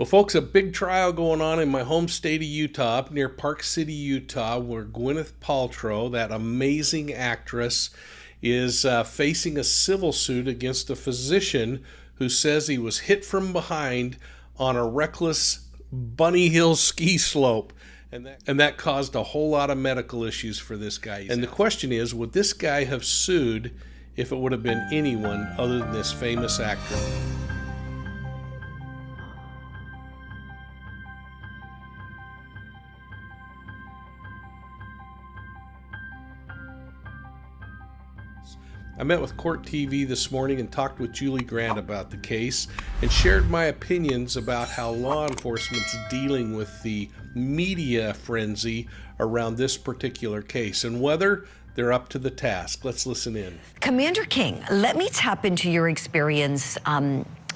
Well, folks, a big trial going on in my home state of Utah, up near Park City, Utah, where Gwyneth Paltrow, that amazing actress, is facing a civil suit against a physician who says he was hit from behind on a reckless Bunny Hill ski slope. And that caused a whole lot of medical issues for this guy. And the question is, would this guy have sued if it would have been anyone other than this famous actor? I met with Court TV this morning and talked with Julie Grant about the case and shared my opinions about how law enforcement's dealing with the media frenzy around this particular case and whether they're up to the task. Let's listen in. Commander King, let me tap into your experience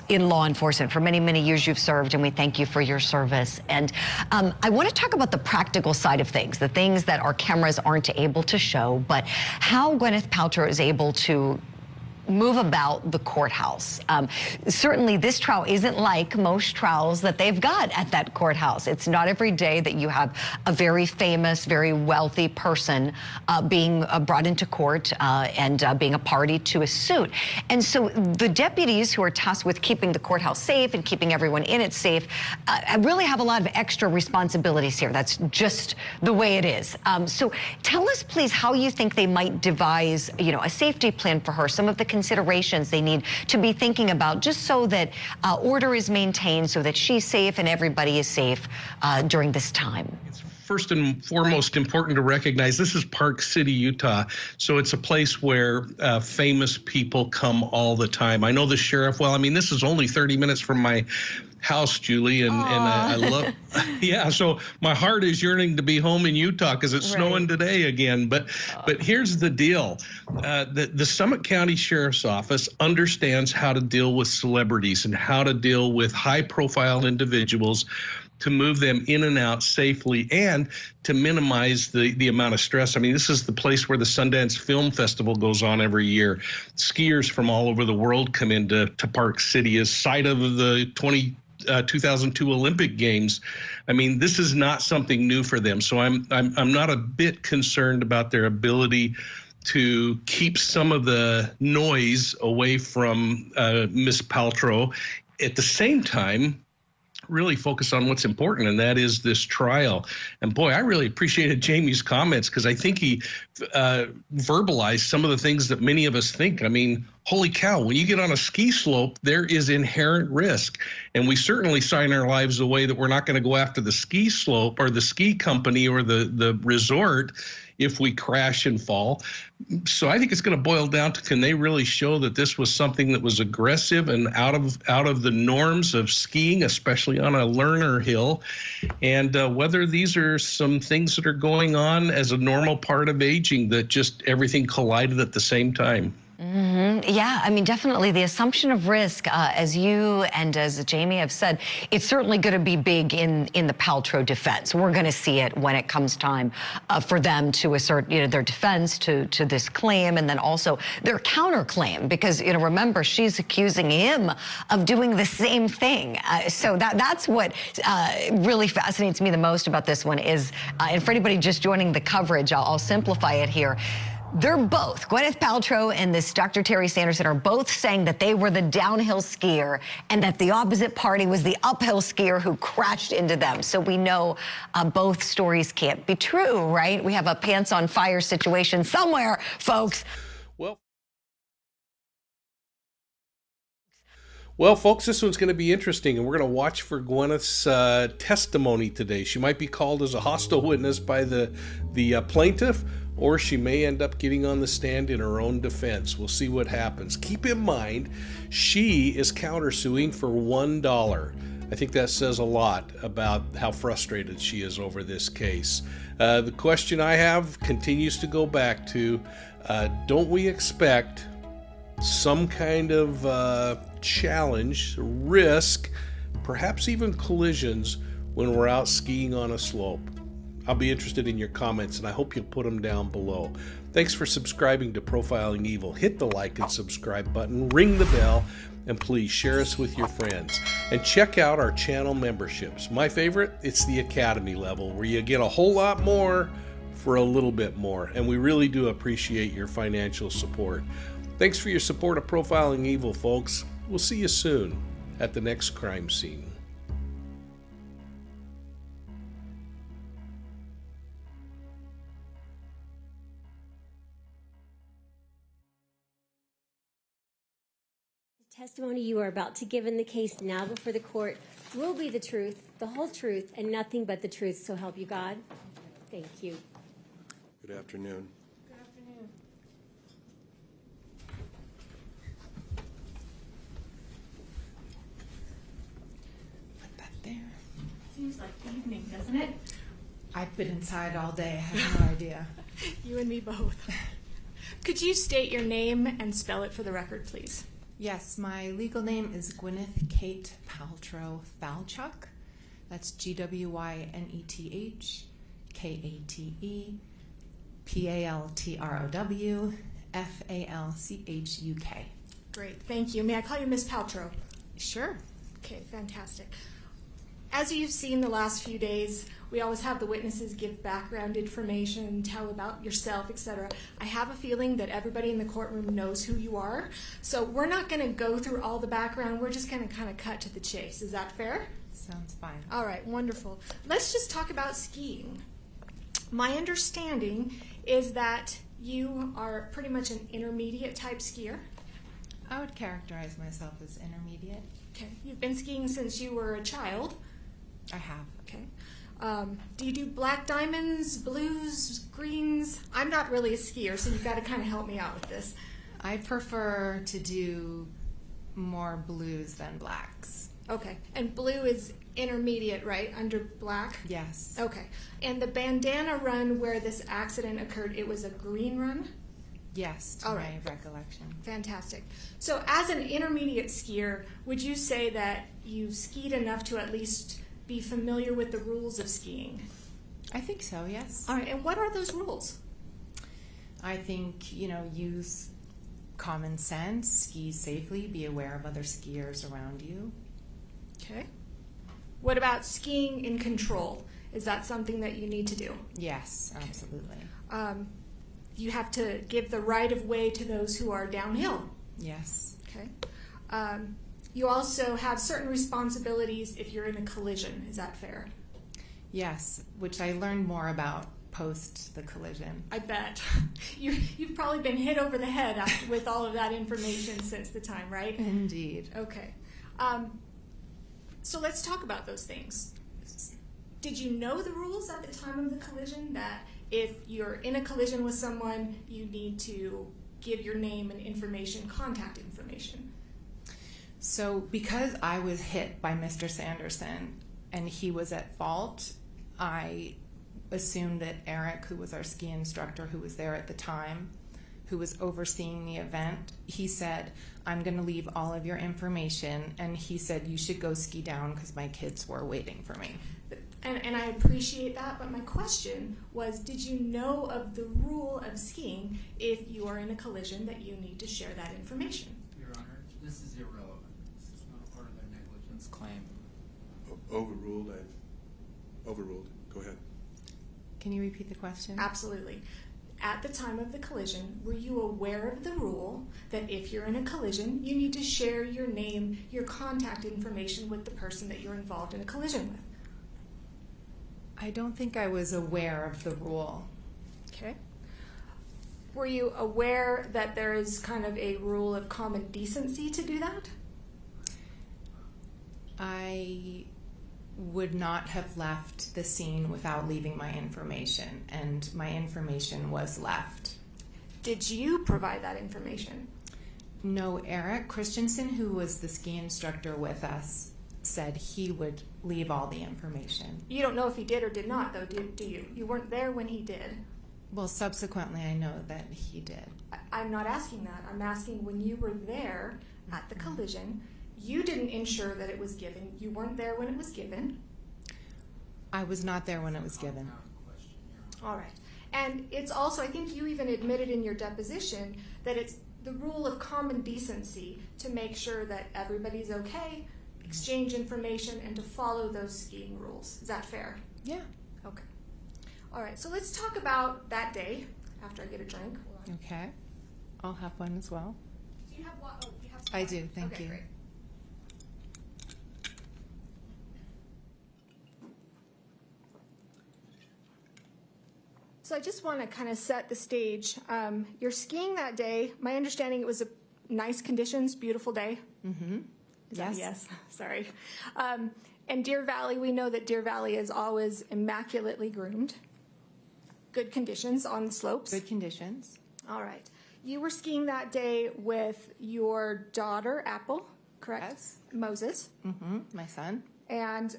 in law enforcement. For many, many years you've served, and we thank you for your service. And I want to talk about the practical side of things, the things that our cameras aren't able to show, but how Gwyneth Paltrow is able to move about the courthouse. Certainly this trial isn't like most trials that they've got at that courthouse. It's not every day that you have a very famous, very wealthy person being brought into court and being a party to a suit. And so the deputies who are tasked with keeping the courthouse safe and keeping everyone in it safe really have a lot of extra responsibilities here. That's just the way it is. So tell us, please, how you think they might devise, a safety plan for her, some of the considerations they need to be thinking about, just so that order is maintained, so that she's safe and everybody is safe during this time. It's first and foremost important to recognize this is Park City, Utah, so it's a place where famous people come all the time. I know the sheriff well. I mean, this is only 30 minutes from my house, Julie, and I love, yeah, so my heart is yearning to be home in Utah because it's snowing today again. But here's the deal. The Summit County Sheriff's Office understands how to deal with celebrities and how to deal with high-profile individuals to move them in and out safely and to minimize the amount of stress. I mean, this is the place where the Sundance Film Festival goes on every year. Skiers from all over the world come into Park City as site of the 2002 Olympic Games. I mean, this is not something new for them. So I'm not a bit concerned about their ability to keep some of the noise away from Miss Paltrow. At the same time, really focus on what's important, and that is this trial. And boy, I really appreciated Jamie's comments because I think he verbalized some of the things that many of us think. I mean, holy cow, when you get on a ski slope, there is inherent risk. And we certainly sign our lives away that we're not going to go after the ski slope or the ski company or the resort if we crash and fall. So I think it's going to boil down to, can they really show that this was something that was aggressive and out of the norms of skiing, especially on a learner hill, and whether these are some things that are going on as a normal part of aging, that just everything collided at the same time. Yeah, I mean, definitely the assumption of risk, as you and as Jamie have said, it's certainly going to be big in the Paltrow defense. We're going to see it when it comes time for them to assert, their defense to this claim, and then also their counterclaim, because, remember, she's accusing him of doing the same thing. So that's what really fascinates me the most about this one is, and for anybody just joining the coverage, I'll simplify it here. They're both, Gwyneth Paltrow and this Dr. Terry Sanderson, are both saying that they were the downhill skier and that the opposite party was the uphill skier who crashed into them. So we know both stories can't be true, right? We have a pants on fire situation somewhere, folks. Well, folks, this one's going to be interesting, and we're going to watch for Gwyneth's testimony today. She might be called as a hostile witness by the plaintiff, or she may end up getting on the stand in her own defense. We'll see what happens. Keep in mind, she is countersuing for $1. I think that says a lot about how frustrated she is over this case. The question I have continues to go back to, don't we expect some kind of challenge, risk, perhaps even collisions when we're out skiing on a slope? I'll be interested in your comments, and I hope you'll put them down below. Thanks for subscribing to Profiling Evil. Hit the like and subscribe button, ring the bell, and please share us with your friends. And check out our channel memberships. My favorite, it's the Academy level, where you get a whole lot more for a little bit more. And we really do appreciate your financial support. Thanks for your support of Profiling Evil, folks. We'll see you soon at the next crime scene. The testimony you are about to give in the case now before the court will be the truth, the whole truth, and nothing but the truth, so help you God. Thank you. Good afternoon. Good afternoon. Put that there. Seems like evening, doesn't it? I've been inside all day. I have no idea. You and me both. Could you state your name and spell it for the record, please? Yes, my legal name is Gwyneth Kate Paltrow Falchuk. That's Gwyneth Katepaltrow Falchuk. Great, thank you. May I call you Miss Paltrow? Sure. Okay, fantastic. As you've seen the last few days, we always have the witnesses give background information, tell about yourself, etc. I have a feeling that everybody in the courtroom knows who you are, so we're not going to go through all the background. We're just going to kind of cut to the chase. Is that fair? Sounds fine. All right, wonderful. Let's just talk about skiing. My understanding is that you are pretty much an intermediate type skier. I would characterize myself as intermediate. Okay, you've been skiing since you were a child. I have. Okay. Do you do black diamonds, blues, greens? I'm not really a skier, so you've got to kind of help me out with this. I prefer to do more blues than blacks. Okay, and blue is intermediate, right, under black? Yes. Okay, and the bandana run where this accident occurred, it was a green run? Yes, to All my right. recollection. Fantastic. So as an intermediate skier, would you say that you skied enough to at least be familiar with the rules of skiing? I think so, yes. All right, and what are those rules? I think, use common sense, ski safely, be aware of other skiers around you. Okay. What about skiing in control? Is that something that you need to do? Yes, absolutely. You have to give the right of way to those who are downhill. Yes. Okay. You also have certain responsibilities if you're in a collision. Is that fair? Yes, which I learned more about post the collision. I bet. You've probably been hit over the head with all of that information since the time, right? Indeed. Okay. So let's talk about those things. Did you know the rules at the time of the collision, that if you're in a collision with someone, you need to give your name and information, contact information? So because I was hit by Mr. Sanderson and he was at fault, I assumed that Eric, who was our ski instructor, who was there at the time, who was overseeing the event, he said, I'm going to leave all of your information, and he said, you should go ski down because my kids were waiting for me. And I appreciate that, but my question was, did you know of the rule of skiing if you are in a collision that you need to share that information? Your Honor, this is irrelevant. This is not a part of their negligence claim. Overruled. I've overruled. Go ahead. Can you repeat the question? Absolutely. At the time of the collision, were you aware of the rule that if you're in a collision, you need to share your name, your contact information with the person that you're involved in a collision with? I don't think I was aware of the rule. Okay. Were you aware that there is kind of a rule of common decency to do that? I would not have left the scene without leaving my information, and my information was left. Did you provide that information? No, Eric Christensen, who was the ski instructor with us, said he would leave all the information. You don't know if he did or did not, though, do you? You weren't there when he did. Well, subsequently, I know that he did. I'm not asking that. I'm asking when you were there at the collision, you didn't ensure that it was given. You weren't there when it was given. I was not there when it was given. Compound All right. And it's also, I think you even admitted in your deposition that it's the rule of common decency to make sure that everybody's okay, exchange information, and to follow those skiing rules. Is that fair? Yeah. Okay. All right. So let's talk about that day after I get a drink. Okay. I'll have one as well. Do you have what? Oh, you have some I water? do, thank Okay, you. Great. So I just want to kind of set the stage. You're skiing that day. My understanding, it was a nice conditions, beautiful day. Mm-hmm. Is that a Yes. yes? Sorry. And Deer Valley, we know that Deer Valley is always immaculately groomed. Good conditions on the slopes. Good conditions. All right. You were skiing that day with your daughter, Apple, correct? Yes. Moses. Mm-hmm. My son. And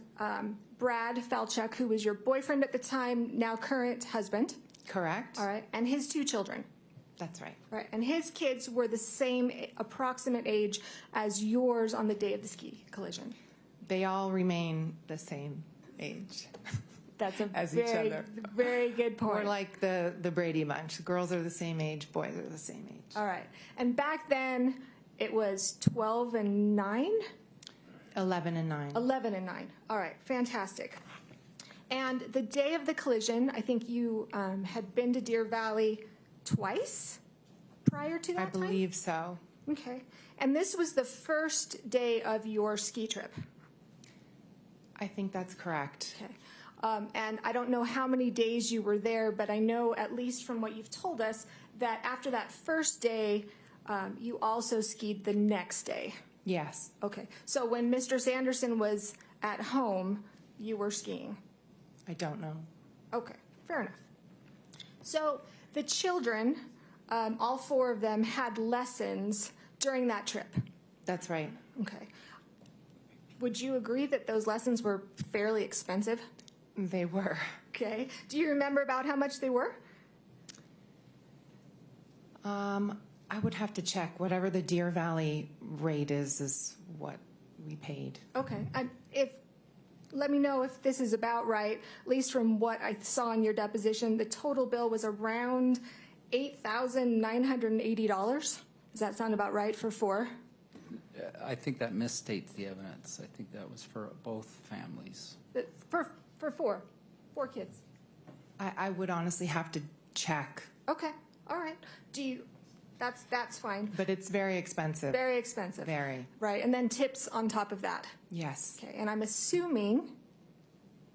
Brad Falchuk, who was your boyfriend at the time, now current husband. Correct. All right. And his 2 children. That's right. Right. And his kids were the same approximate age as yours on the day of the ski collision. They all remain the same age. That's a As very, each other. very good point. We're like the Brady Bunch. Girls are the same age, boys are the same age. All right. And back then, it was 12 and 9? 11 and 9. 11 and 9. All right. Fantastic. And the day of the collision, I think you had been to Deer Valley twice prior to that I time? believe so. Okay. And this was the first day of your ski trip. I think that's correct. Okay. And I don't know how many days you were there, but I know, at least from what you've told us, that after that first day, you also skied the next day. Yes. Okay. So when Mr. Sanderson was at home, you were skiing. I don't know. Okay. Fair enough. So the children, all 4 of them, had lessons during that trip. That's right. Okay. Would you agree that those lessons were fairly expensive? They were. Okay. Do you remember about how much they were? I would have to check. Whatever the Deer Valley rate is what we paid. Okay. Let me know if this is about right. At least from what I saw in your deposition, the total bill was around $8,980. Does that sound about right for 4? I think that misstates the evidence. I think that was for both families. For 4 kids. I would honestly have to check, Okay. All right. That's fine. but it's very expensive. Very expensive. Very. Right. And then tips on top of that. Yes. Okay. And I'm assuming,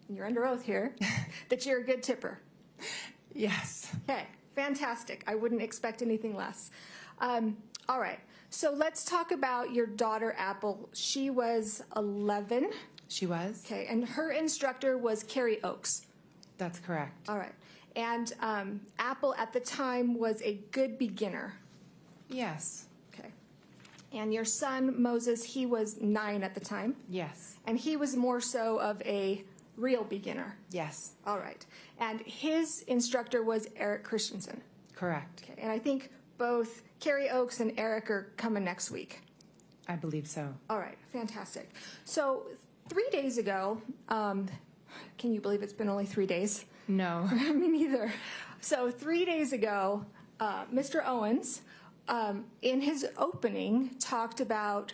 and you're under oath here, that you're a good tipper. Yes. Okay. Fantastic. I wouldn't expect anything less. All right. So let's talk about your daughter, Apple. She was 11. She was? Okay. And her instructor was Carrie Oakes. That's correct. All right. And Apple at the time was a good beginner. Yes. Okay. And your son, Moses, he was 9 at the time. Yes. And he was more so of a real beginner. Yes. All right. And his instructor was Eric Christensen. Correct. Okay. And I think both Carrie Oakes and Eric are coming next week. I believe so. All right. Fantastic. So 3 days ago, can you believe it's been only 3 days? No. Me neither. So 3 days ago, Mr. Owens, in his opening, talked about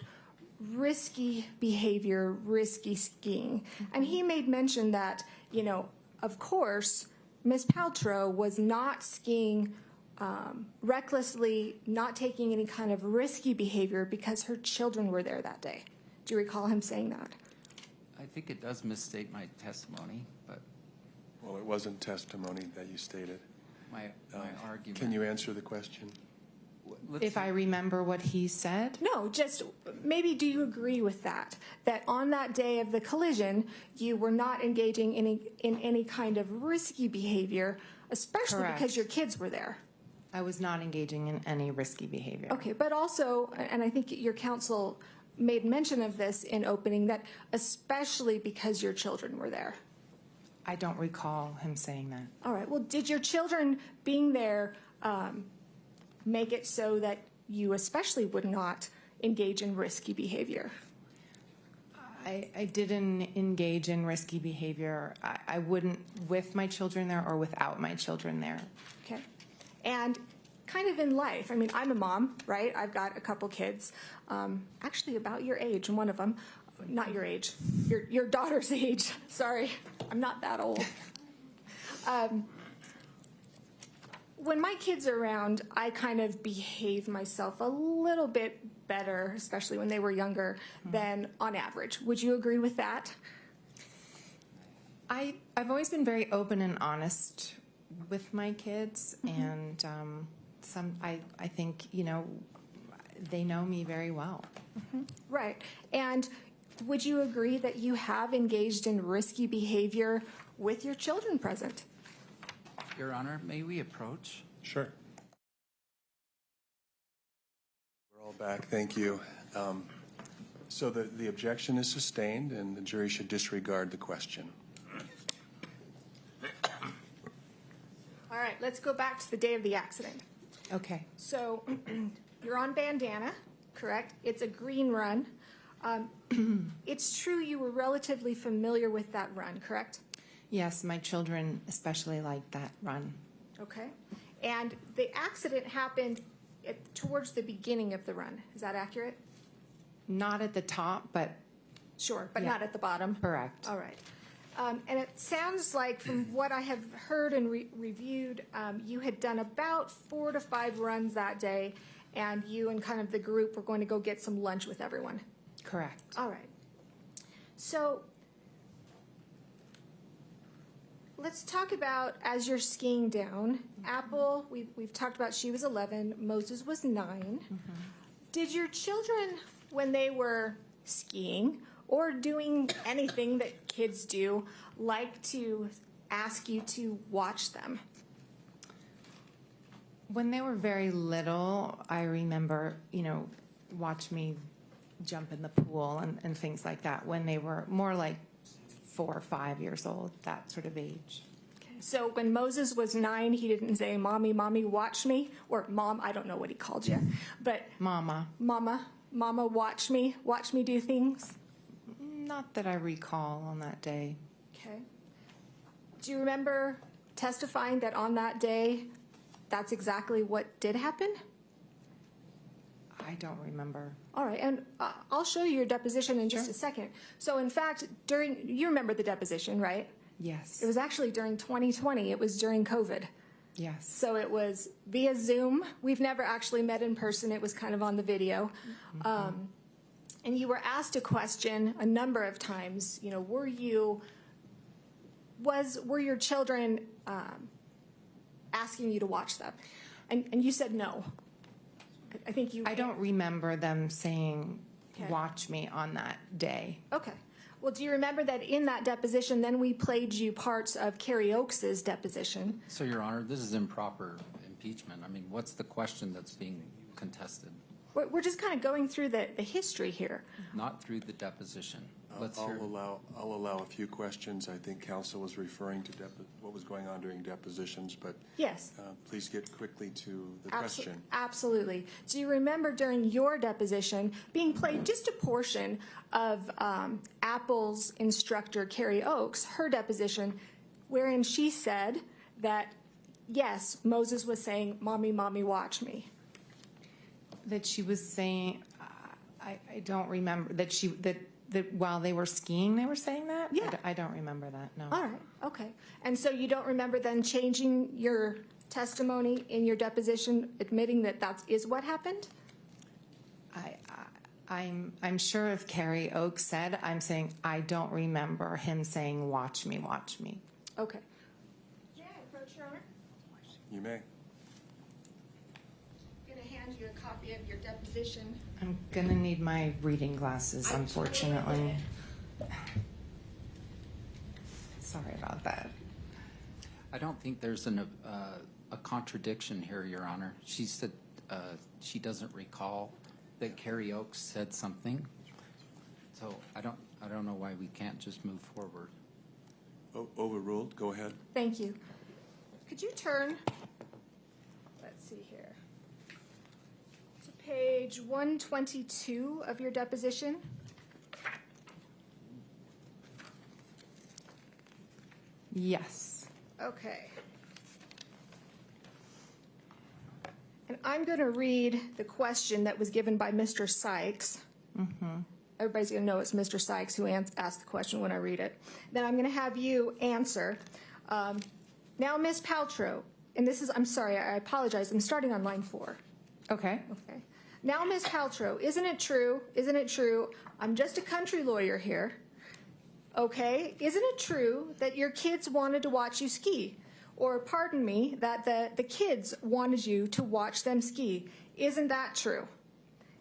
risky behavior, risky skiing. And he made mention that, of course, Ms. Paltrow was not skiing recklessly, not taking any kind of risky behavior because her children were there that day. Do you recall him saying that? I think it does misstate my testimony, but Well, it wasn't testimony that you stated. my argument. Can you answer the question? If I remember what he said? No, just maybe do you agree with that? That on that day of the collision, you were not engaging in any kind of risky behavior, especially Correct. because your kids were there. I was not engaging in any risky behavior. Okay, but also, and I think your counsel made mention of this in opening, that especially because your children were there. I don't recall him saying that. All right, well, did your children being there make it so that you especially would not engage in risky behavior? I didn't engage in risky behavior. I wouldn't with my children there or without my children there. Okay. And kind of in life, I mean, I'm a mom, right? I've got a couple kids, actually about your age, and one of them, not your age, your daughter's age. Sorry, I'm not that old. When my kids are around, I kind of behave myself a little bit better, especially when they were younger, than on average. Would you agree with that? I've always been very open and honest with my kids, and I think, you know, they know me very well. Right. And would you agree that you have engaged in risky behavior with your children present? Your Honor, may we approach? Sure. We're all back. Thank you. So the objection is sustained, and the jury should disregard the question. All right, let's go back to the day of the accident. Okay. So you're on Bandana, correct? It's a green run. It's true you were relatively familiar with that run, correct? Yes, my children especially like that run. Okay. And the accident happened towards the beginning of the run. Is that accurate? Not at the top, but Sure, but Yeah. not at the bottom? correct. All right. And it sounds like, from what I have heard and reviewed, you had done about 4 to 5 runs that day, and you and kind of the group were going to go get some lunch with everyone. Correct. All right. So let's talk about, as you're skiing down, Apple, we've talked about she was 11, Moses was 9. Did your children, when they were skiing or doing anything that kids do, like to ask you to watch them? When they were very little, I remember, you know, watch me jump in the pool and things like that. When they were more like 4 or 5 years old, that sort of age. So when Moses was 9, he didn't say, "Mommy, Mommy, watch me," or "Mom," I don't know what he called you, but Mama. Mama, watch me do things. Not that I recall on that day. Okay. Do you remember testifying that on that day, that's exactly what did happen? I don't remember. All right, and I'll show you your deposition in just a second. So in fact, you remember the deposition, right? Yes. It was actually during 2020. It was during COVID. Yes. So it was via Zoom. We've never actually met in person. It was kind of on the video. And you were asked a question a number of times. You know, were your children asking you to watch them? And you said no. I think you. I don't remember them saying, Okay. watch me on that day. Okay. Well, do you remember that in that deposition, then we played you parts of Carrie Oakes's deposition? So, Your Honor, this is improper impeachment. I mean, what's the question that's being contested? We're just kind of going through the history here. Not through the deposition. Let's I'll hear. allow a few questions. I think counsel was referring to what was going on during depositions, but Yes. please get quickly to the question. Absolutely. Do you remember during your deposition being played just a portion of Apple's instructor, Carrie Oakes, her deposition, wherein she said that, yes, Moses was saying, "Mommy, Mommy, watch me." That she was saying, I don't remember, that while they were skiing, they were saying that? Yeah. I don't remember that, no. All right. Okay. And so you don't remember then changing your testimony in your deposition, admitting that that is what happened? I'm sure if Carrie Oakes said, I'm saying, I don't remember him saying, watch me, watch me. Okay. May I approach, Your Honor? You may. I'm going to hand you a copy of your deposition. I'm gonna need my reading glasses, unfortunately. Sorry about that. I don't think there's a contradiction here, Your Honor. She said she doesn't recall that Carrie Oakes said something. So I don't know why we can't just move forward. Overruled. Go ahead. Thank you. Could you turn, let's see here, to page 122 of your deposition? Yes. Okay. And I'm going to read the question that was given by Mr. Sykes. Everybody's going to know it's Mr. Sykes who asked the question when I read it. Then I'm going to have you answer. Now, Ms. Paltrow, and this is, I'm sorry, I apologize, I'm starting on line 4. Okay. Okay. Now, Ms. Paltrow, isn't it true, I'm just a country lawyer here, okay? Isn't it true that your kids wanted to watch you ski? Or, pardon me, that the kids wanted you to watch them ski. Isn't that true?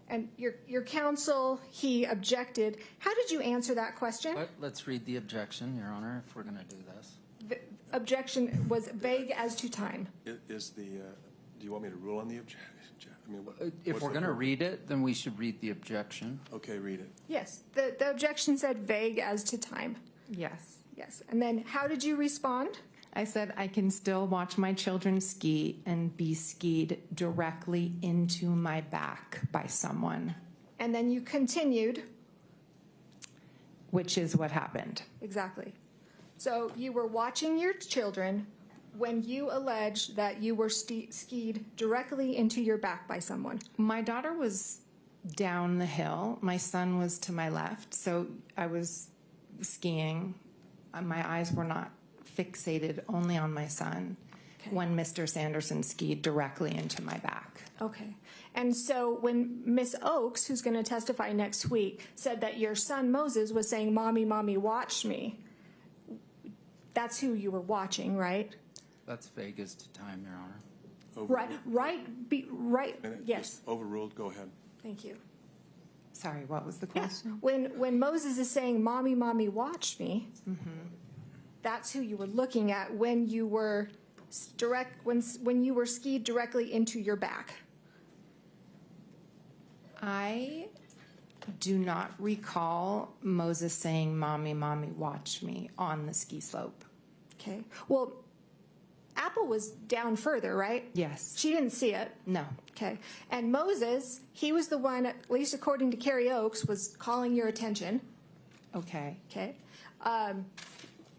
And your counsel, he objected. How did you answer that question? Let's read the objection, Your Honor, if we're going to do this. The objection was vague as to time. Is the, do you want me to rule on the objection? I mean, If we're going to read it, then we should read the objection. Okay, read it. Yes, the objection said vague as to time. Yes. Yes, and then how did you respond? I said I can still watch my children ski and be skied directly into my back by someone, And then you continued. which is what happened. Exactly. So you were watching your children when you alleged that you were skied directly into your back by someone. My daughter was down the hill. My son was to my left. So I was skiing. My eyes were not fixated only on my son when Mr. Sanderson skied directly into my back. Okay. And so when Miss Oakes, who's going to testify next week, said that your son Moses was saying, "Mommy, Mommy, watch me," that's who you were watching, right? That's vague as to time, Your Honor. Right. Yes. Just overruled. Go ahead. Thank you. Sorry, what was the question? When Moses is saying, "Mommy, Mommy, watch me," that's who you were looking at when you were when you were skied directly into your back. I do not recall Moses saying, "Mommy, Mommy, watch me" on the ski slope. Okay. Well, Apple was down further, right? Yes. She didn't see it. No. Okay. And Moses, he was the one, at least according to Carrie Oakes, was calling your attention. Okay. Okay.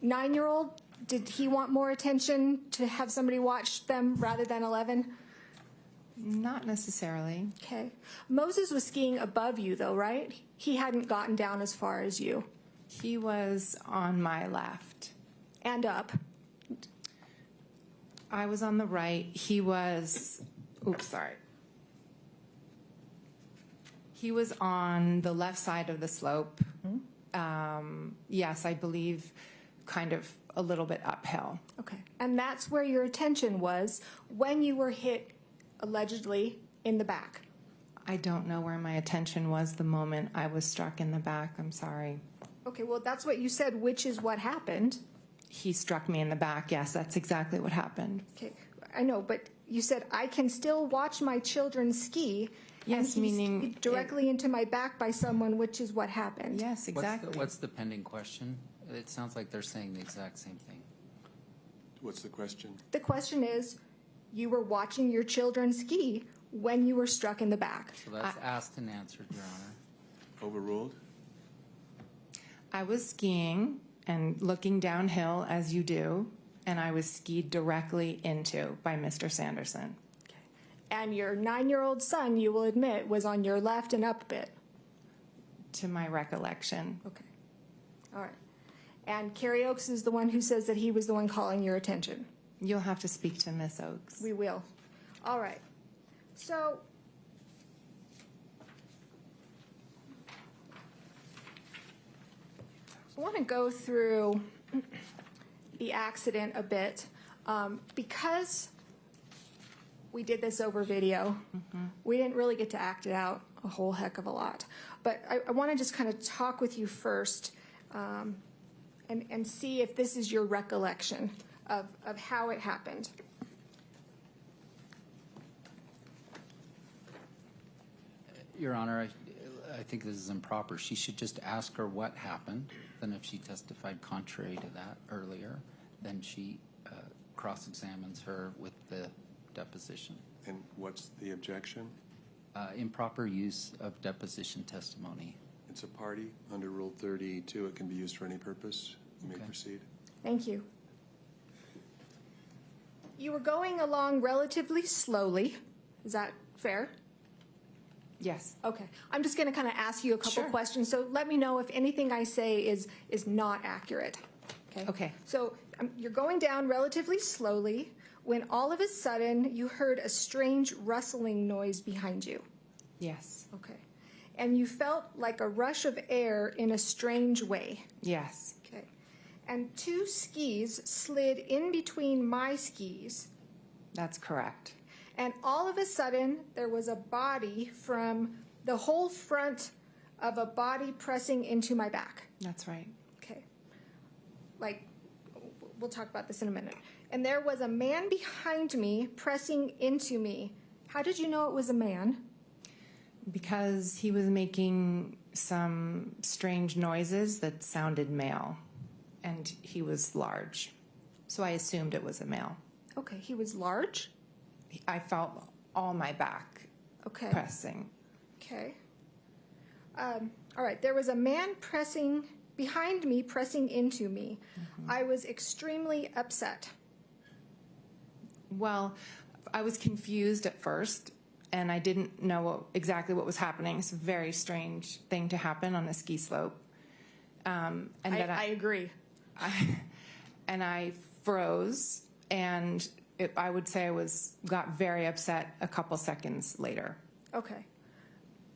9-year-old, did he want more attention to have somebody watch them rather than 11? Not necessarily. Okay. Moses was skiing above you, though, right? He hadn't gotten down as far as you. He was on my left. And up. I was on the right. He was, He was on the left side of the slope. Yes, I believe kind of a little bit uphill. Okay. And that's where your attention was when you were hit, allegedly, in the back. I don't know where my attention was the moment I was struck in the back. I'm sorry. Okay, well, that's what you said, which is what happened. He struck me in the back. Yes, that's exactly what happened. Okay, I know, but you said, "I can still watch my children ski." Yes, and he's meaning directly into my back by someone, which is what happened. Yes, exactly. What's the pending question? It sounds like they're saying the exact same thing. What's the question? The question is, you were watching your children ski when you were struck in the back. So that's asked and answered, Your Honor. Overruled? I was skiing and looking downhill as you do, and I was skied directly into by Mr. Sanderson. And your 9-year-old son, you will admit, was on your left and up a bit. To my recollection. Okay. All right. And Carrie Oakes is the one who says that he was the one calling your attention. You'll have to speak to Miss Oakes. We will. All right. So I want to go through the accident a bit because we did this over video. We didn't really get to act it out a whole heck of a lot. But I want to just kind of talk with you first and see if this is your recollection of how it happened. Your Honor, I think this is improper. She should just ask her what happened. Then if she testified contrary to that earlier, then she cross-examines her with the deposition. And what's the objection? Improper use of deposition testimony. It's a party under Rule 32. It can be used for any purpose. You may Okay. proceed. Thank you. You were going along relatively slowly. Is that fair? Yes. Okay. I'm just going to kind of ask you a couple Sure. questions. So let me know if anything I say is not accurate. Okay. Okay. So you're going down relatively slowly when all of a sudden you heard a strange rustling noise behind you. Yes. Okay. And you felt like a rush of air in a strange way. Yes. Okay. And two skis slid in between my skis. That's correct. And all of a sudden, there was a body from the whole front of a body pressing into my back. That's right. Okay. Like, we'll talk about this in a minute. And there was a man behind me pressing into me. How did you know it was a man? Because he was making some strange noises that sounded male, and he was large. So I assumed it was a male. Okay, he was large? I felt all my back Okay. pressing. Okay. All right, there was a man pressing behind me, pressing into me. I was extremely upset. Well, I was confused at first, and I didn't know exactly what was happening. It's a very strange thing to happen on a ski slope. And then I agree. and I froze, and I would say I got very upset a couple seconds later. Okay.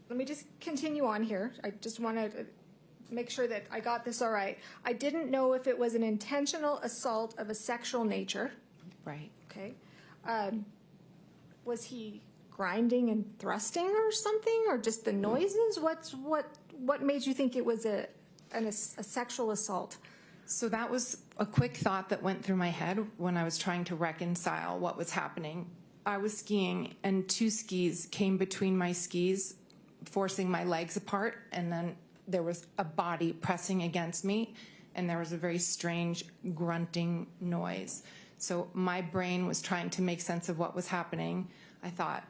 Let me just continue on here. I just want to make sure that I got this all right. I didn't know if it was an intentional assault of a sexual nature. Right. Okay. Was he grinding and thrusting or something, or just the noises? What made you think it was a sexual assault? So that was a quick thought that went through my head when I was trying to reconcile what was happening. I was skiing, and two skis came between my skis, forcing my legs apart, and then there was a body pressing against me, and there was a very strange grunting noise. So my brain was trying to make sense of what was happening. I thought,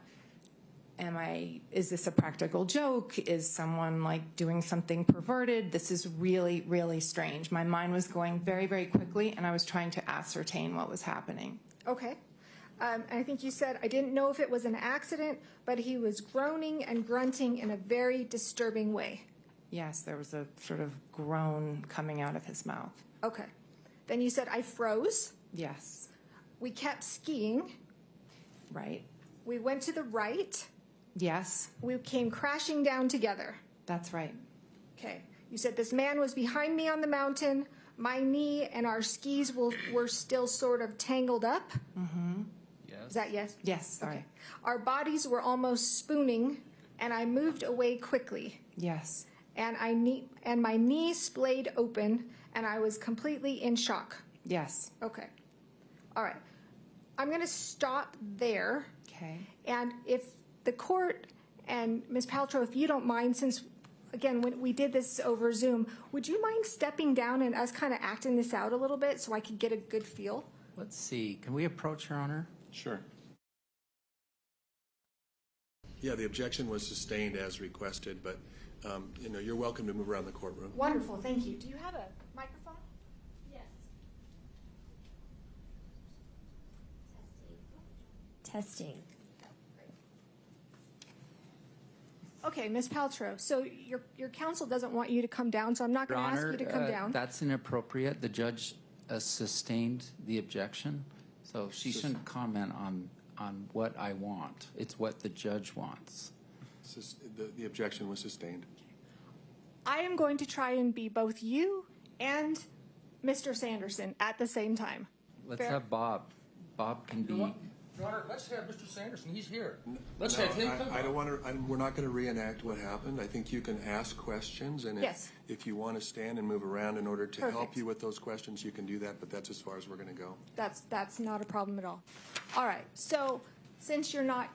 is this a practical joke? Is someone like doing something perverted? This is really, really strange. My mind was going very, very quickly, and I was trying to ascertain what was happening. Okay. And I think you said, I didn't know if it was an accident, but he was groaning and grunting in a very disturbing way. Yes, there was a sort of groan coming out of his mouth. Okay. Then you said, I froze. Yes. We kept skiing. Right. We went to the right. Yes, We came crashing down together. that's right. Okay. You said this man was behind me on the mountain. My knee and our skis were still sort of tangled up. Mm-hmm. Yes. Is that yes? Yes, sorry. Okay. Our bodies were almost spooning, and I moved away quickly. Yes. And my knee splayed open, and I was completely in shock. Yes. Okay. All right. I'm going to stop there. Okay. And if the court and Ms. Paltrow, if you don't mind, since, again, when we did this over Zoom, would you mind stepping down and us kind of acting this out a little bit so I could get a good feel? Let's see. Can we approach, Your Honor? Sure. Yeah, the objection was sustained as requested, but you're welcome to move around the courtroom. Wonderful. Thank you. Do you have a microphone? Yes. Testing. Okay, Ms. Paltrow, so your counsel doesn't want you to come down, so I'm not Your going to ask Honor, you to come down. that's inappropriate. The judge sustained the objection, so she shouldn't comment on what I want. It's what the judge wants. The objection was sustained. I am going to try and be both you and Mr. Sanderson at the same time. Let's Fair? have Bob. Bob can be. Your Honor, let's have Mr. Sanderson. He's here. Let's have him come. I don't want to. We're not going to reenact what happened. I think you can ask questions, and Yes. if you want to stand and move around in order to help Perfect. you with those questions, you can do that. But that's as far as we're going to go. That's not a problem at all. All right, so since you're not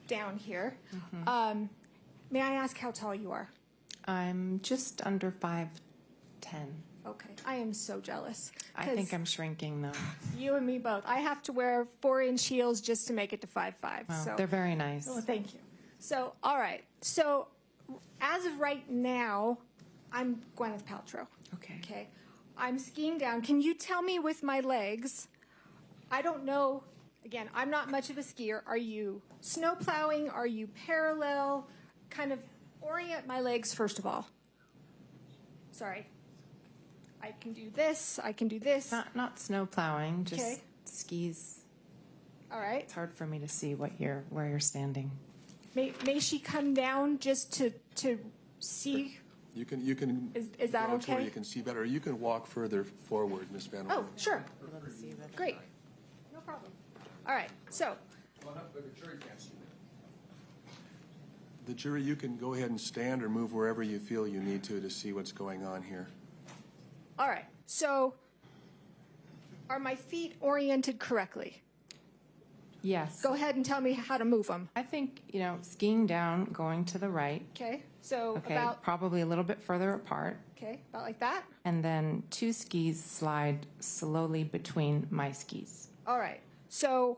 down here, may I ask how tall you are? I'm just under 5'10". Okay, I am so jealous. I think 'cause I'm shrinking though. you and me both. I have to wear 4-inch heels just to make it to 5'5". Well, so they're very nice. Well, thank you. So, all right. So, as of right now, I'm Gwyneth Paltrow. Okay. Okay. I'm skiing down. Can you tell me with my legs? I don't know again, I'm not much of a skier. Are you snow plowing? Are you parallel? Kind of orient my legs first of all. Sorry. I can do this. I can do this. Not snow plowing, just Okay. skis. All right. It's hard for me to see where you're standing. May she come down just to see? You can. Is that go to where okay? you can see better. Or you can walk further forward, Ms. Van Oh, Orn. sure. Great. No problem. All right. So, The jury, you can go ahead and stand or move wherever you feel you need to see what's going on here. all right. So, are my feet oriented correctly? Yes. Go ahead and tell me how to move them. I think, skiing down, going to the right. Okay. So Okay, about probably a little bit further apart. about like that. And then 2 skis slide slowly between my skis. All right. So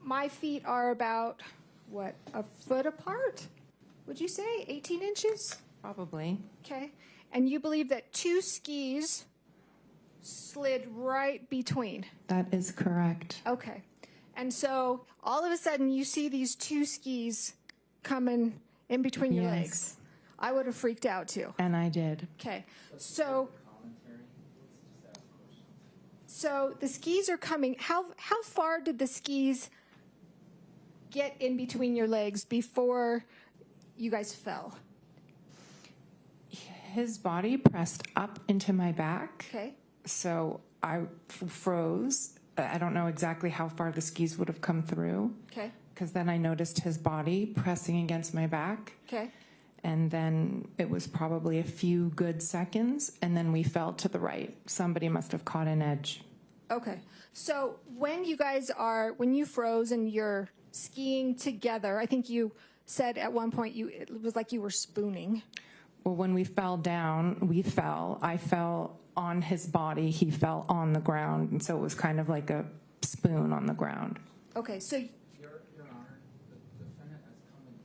my feet are about what, a foot apart? Would you say 18 inches? Probably. Okay. And you believe that 2 skis slid right between. That is correct. Okay. And so all of a sudden you see these 2 skis coming in between your Yes. legs. I would have freaked out too. And I did. Okay. So the skis are coming. How far did the skis get in between your legs before you guys fell? His body pressed up into my back. Okay. So I froze. I don't know exactly how far the skis would have come through. Okay. Because then I noticed his body pressing against my back. Okay. And then it was probably a few good seconds, and then we fell to the right. Somebody must have caught an edge. Okay. So when you froze and you're skiing together, I think you said at one point it was like you were spooning. Well, when we fell down, I fell on his body, he fell on the ground, and so it was kind of like a spoon on the ground. Okay, so Your Honor, the defendant has come into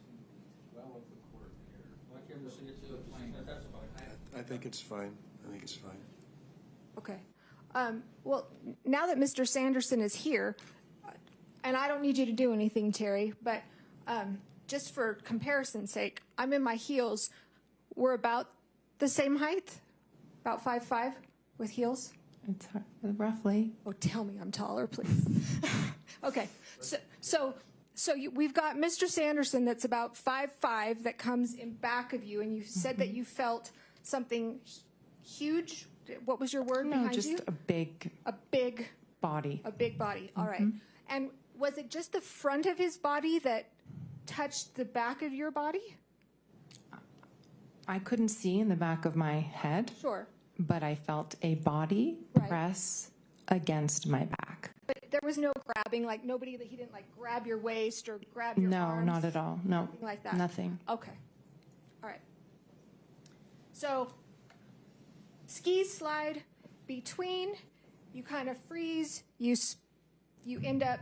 the well of the court here. Why can't we send it to the plaintiff? That's fine. I think it's fine. I think it's fine. okay. Well, now that Mr. Sanderson is here, and I don't need you to do anything, Terry, but just for comparison's sake, I'm in my heels. We're about the same height, about 5'5" with heels. It's roughly. Oh, tell me I'm taller, please. Okay, we've got Mr. Sanderson that's about 5'5" that comes in back of you, and you said that you felt something huge. What was your word No, behind just you? a big body. A big body. All right. And was it just the front of his body that touched the back of your body? I couldn't see in the back of my head, Sure. but I felt a body Right. press against my back. But there was no grabbing, like he didn't like grab your waist or grab your No, arms? not at all. No, Nothing like that? nothing. Okay. All right. So skis slide between, you kind of freeze, you end up,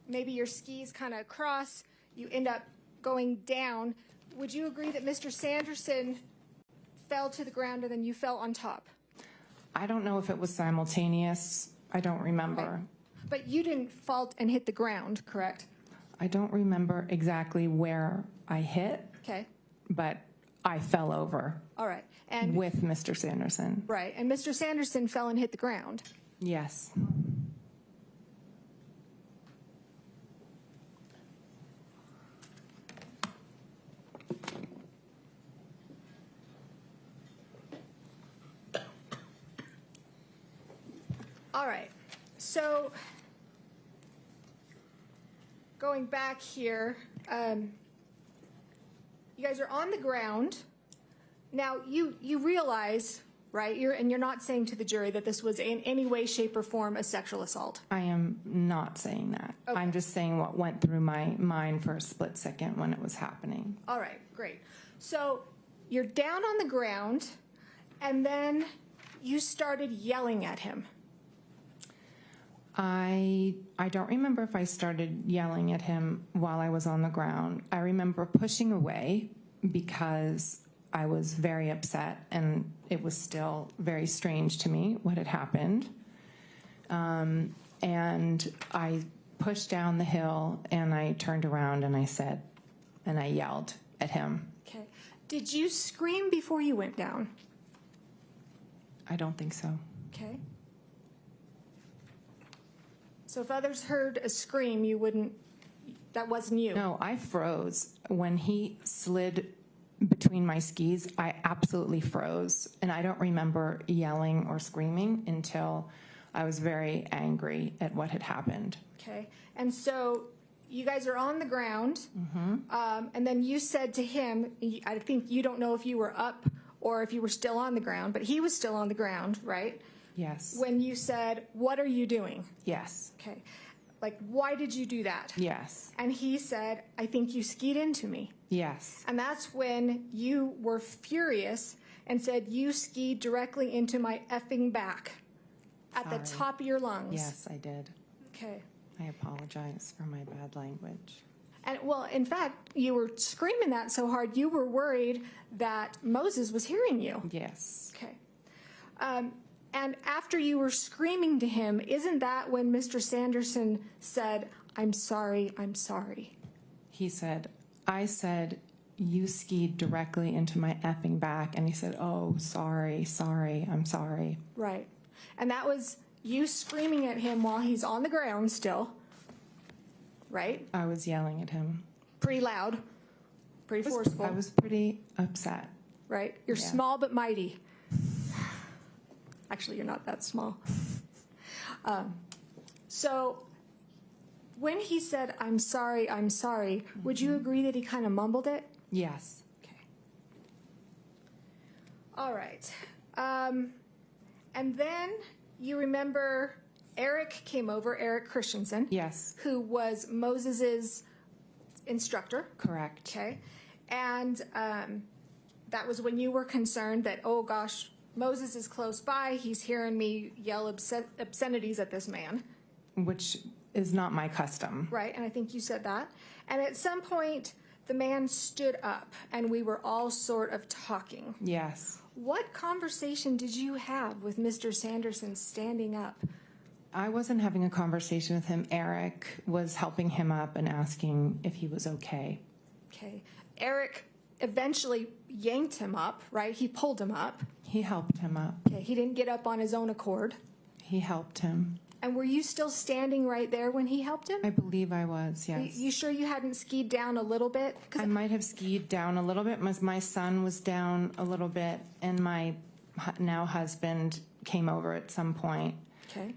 maybe your skis kind of cross, you end up going down. Would you agree that Mr. Sanderson fell to the ground and then you fell on top? I don't know if it was simultaneous. I don't remember. Okay. But you didn't fall and hit the ground, correct? I don't remember exactly where I hit, Okay. but I fell over All right. And with Mr. Sanderson. right. And Mr. Sanderson fell and hit the ground. Yes. All right. So going back here, you guys are on the ground. Now you realize, right? You're not saying to the jury that this was in any way, shape, or form a sexual assault. I am not saying that. Okay. I'm just saying what went through my mind for a split second when it was happening. All right, great. So you're down on the ground, and then you started yelling at him. I don't remember if I started yelling at him while I was on the ground. I remember pushing away because I was very upset, and it was still very strange to me what had happened. And I pushed down the hill, and I turned around and I yelled at him. Okay. Did you scream before you went down? I don't think so. Okay. So if others heard a scream, you wouldn't, that wasn't you? No, I froze. When he slid between my skis, I absolutely froze. And I don't remember yelling or screaming until I was very angry at what had happened. Okay. And so you guys are on the ground, and then you said to him, I think you don't know if you were up or if you were still on the ground, but he was still on the ground, right? Yes. When you said, "What are you doing?" Yes. Okay. Like, why did you do that? Yes. And he said, "I think you skied into me." Yes. And that's when you were furious and said, "You skied directly into my effing back," at the Sorry. top of your lungs. Yes, I did. Okay. I apologize for my bad language. And well, in fact, you were screaming that so hard, you were worried that Moses was hearing you. Yes. Okay. And after you were screaming to him, isn't that when Mr. Sanderson said, "I'm sorry, I'm sorry"? He said, I said, "You skied directly into my effing back." And he said, "Oh, sorry, I'm sorry." Right. And that was you screaming at him while he's on the ground still, right? I was yelling at him. Pretty loud, pretty forceful, I was pretty upset. right? You're Yeah. small but mighty. Actually, you're not that small. So when he said, "I'm sorry, would you agree that he kind of mumbled it? Yes. Okay. All right. And then you remember Eric came over, Eric Christensen. Yes. Who was Moses's instructor. Correct. Okay. And that was when you were concerned that, oh gosh, Moses is close by. He's hearing me yell obscenities at this man. Which is not my custom. Right. And I think you said that. And at some point, the man stood up and we were all sort of talking. Yes. What conversation did you have with Mr. Sanderson standing up? I wasn't having a conversation with him. Eric was helping him up and asking if he was okay. Okay. Eric eventually yanked him up, right? He pulled him up. He helped him up. Okay. He didn't get up on his own accord. He helped him. And were you still standing right there when he helped him? I believe I was, yes. You sure you hadn't skied down a little bit? I might have skied down a little bit. My son was down a little bit, and my now husband came over at some point. Okay.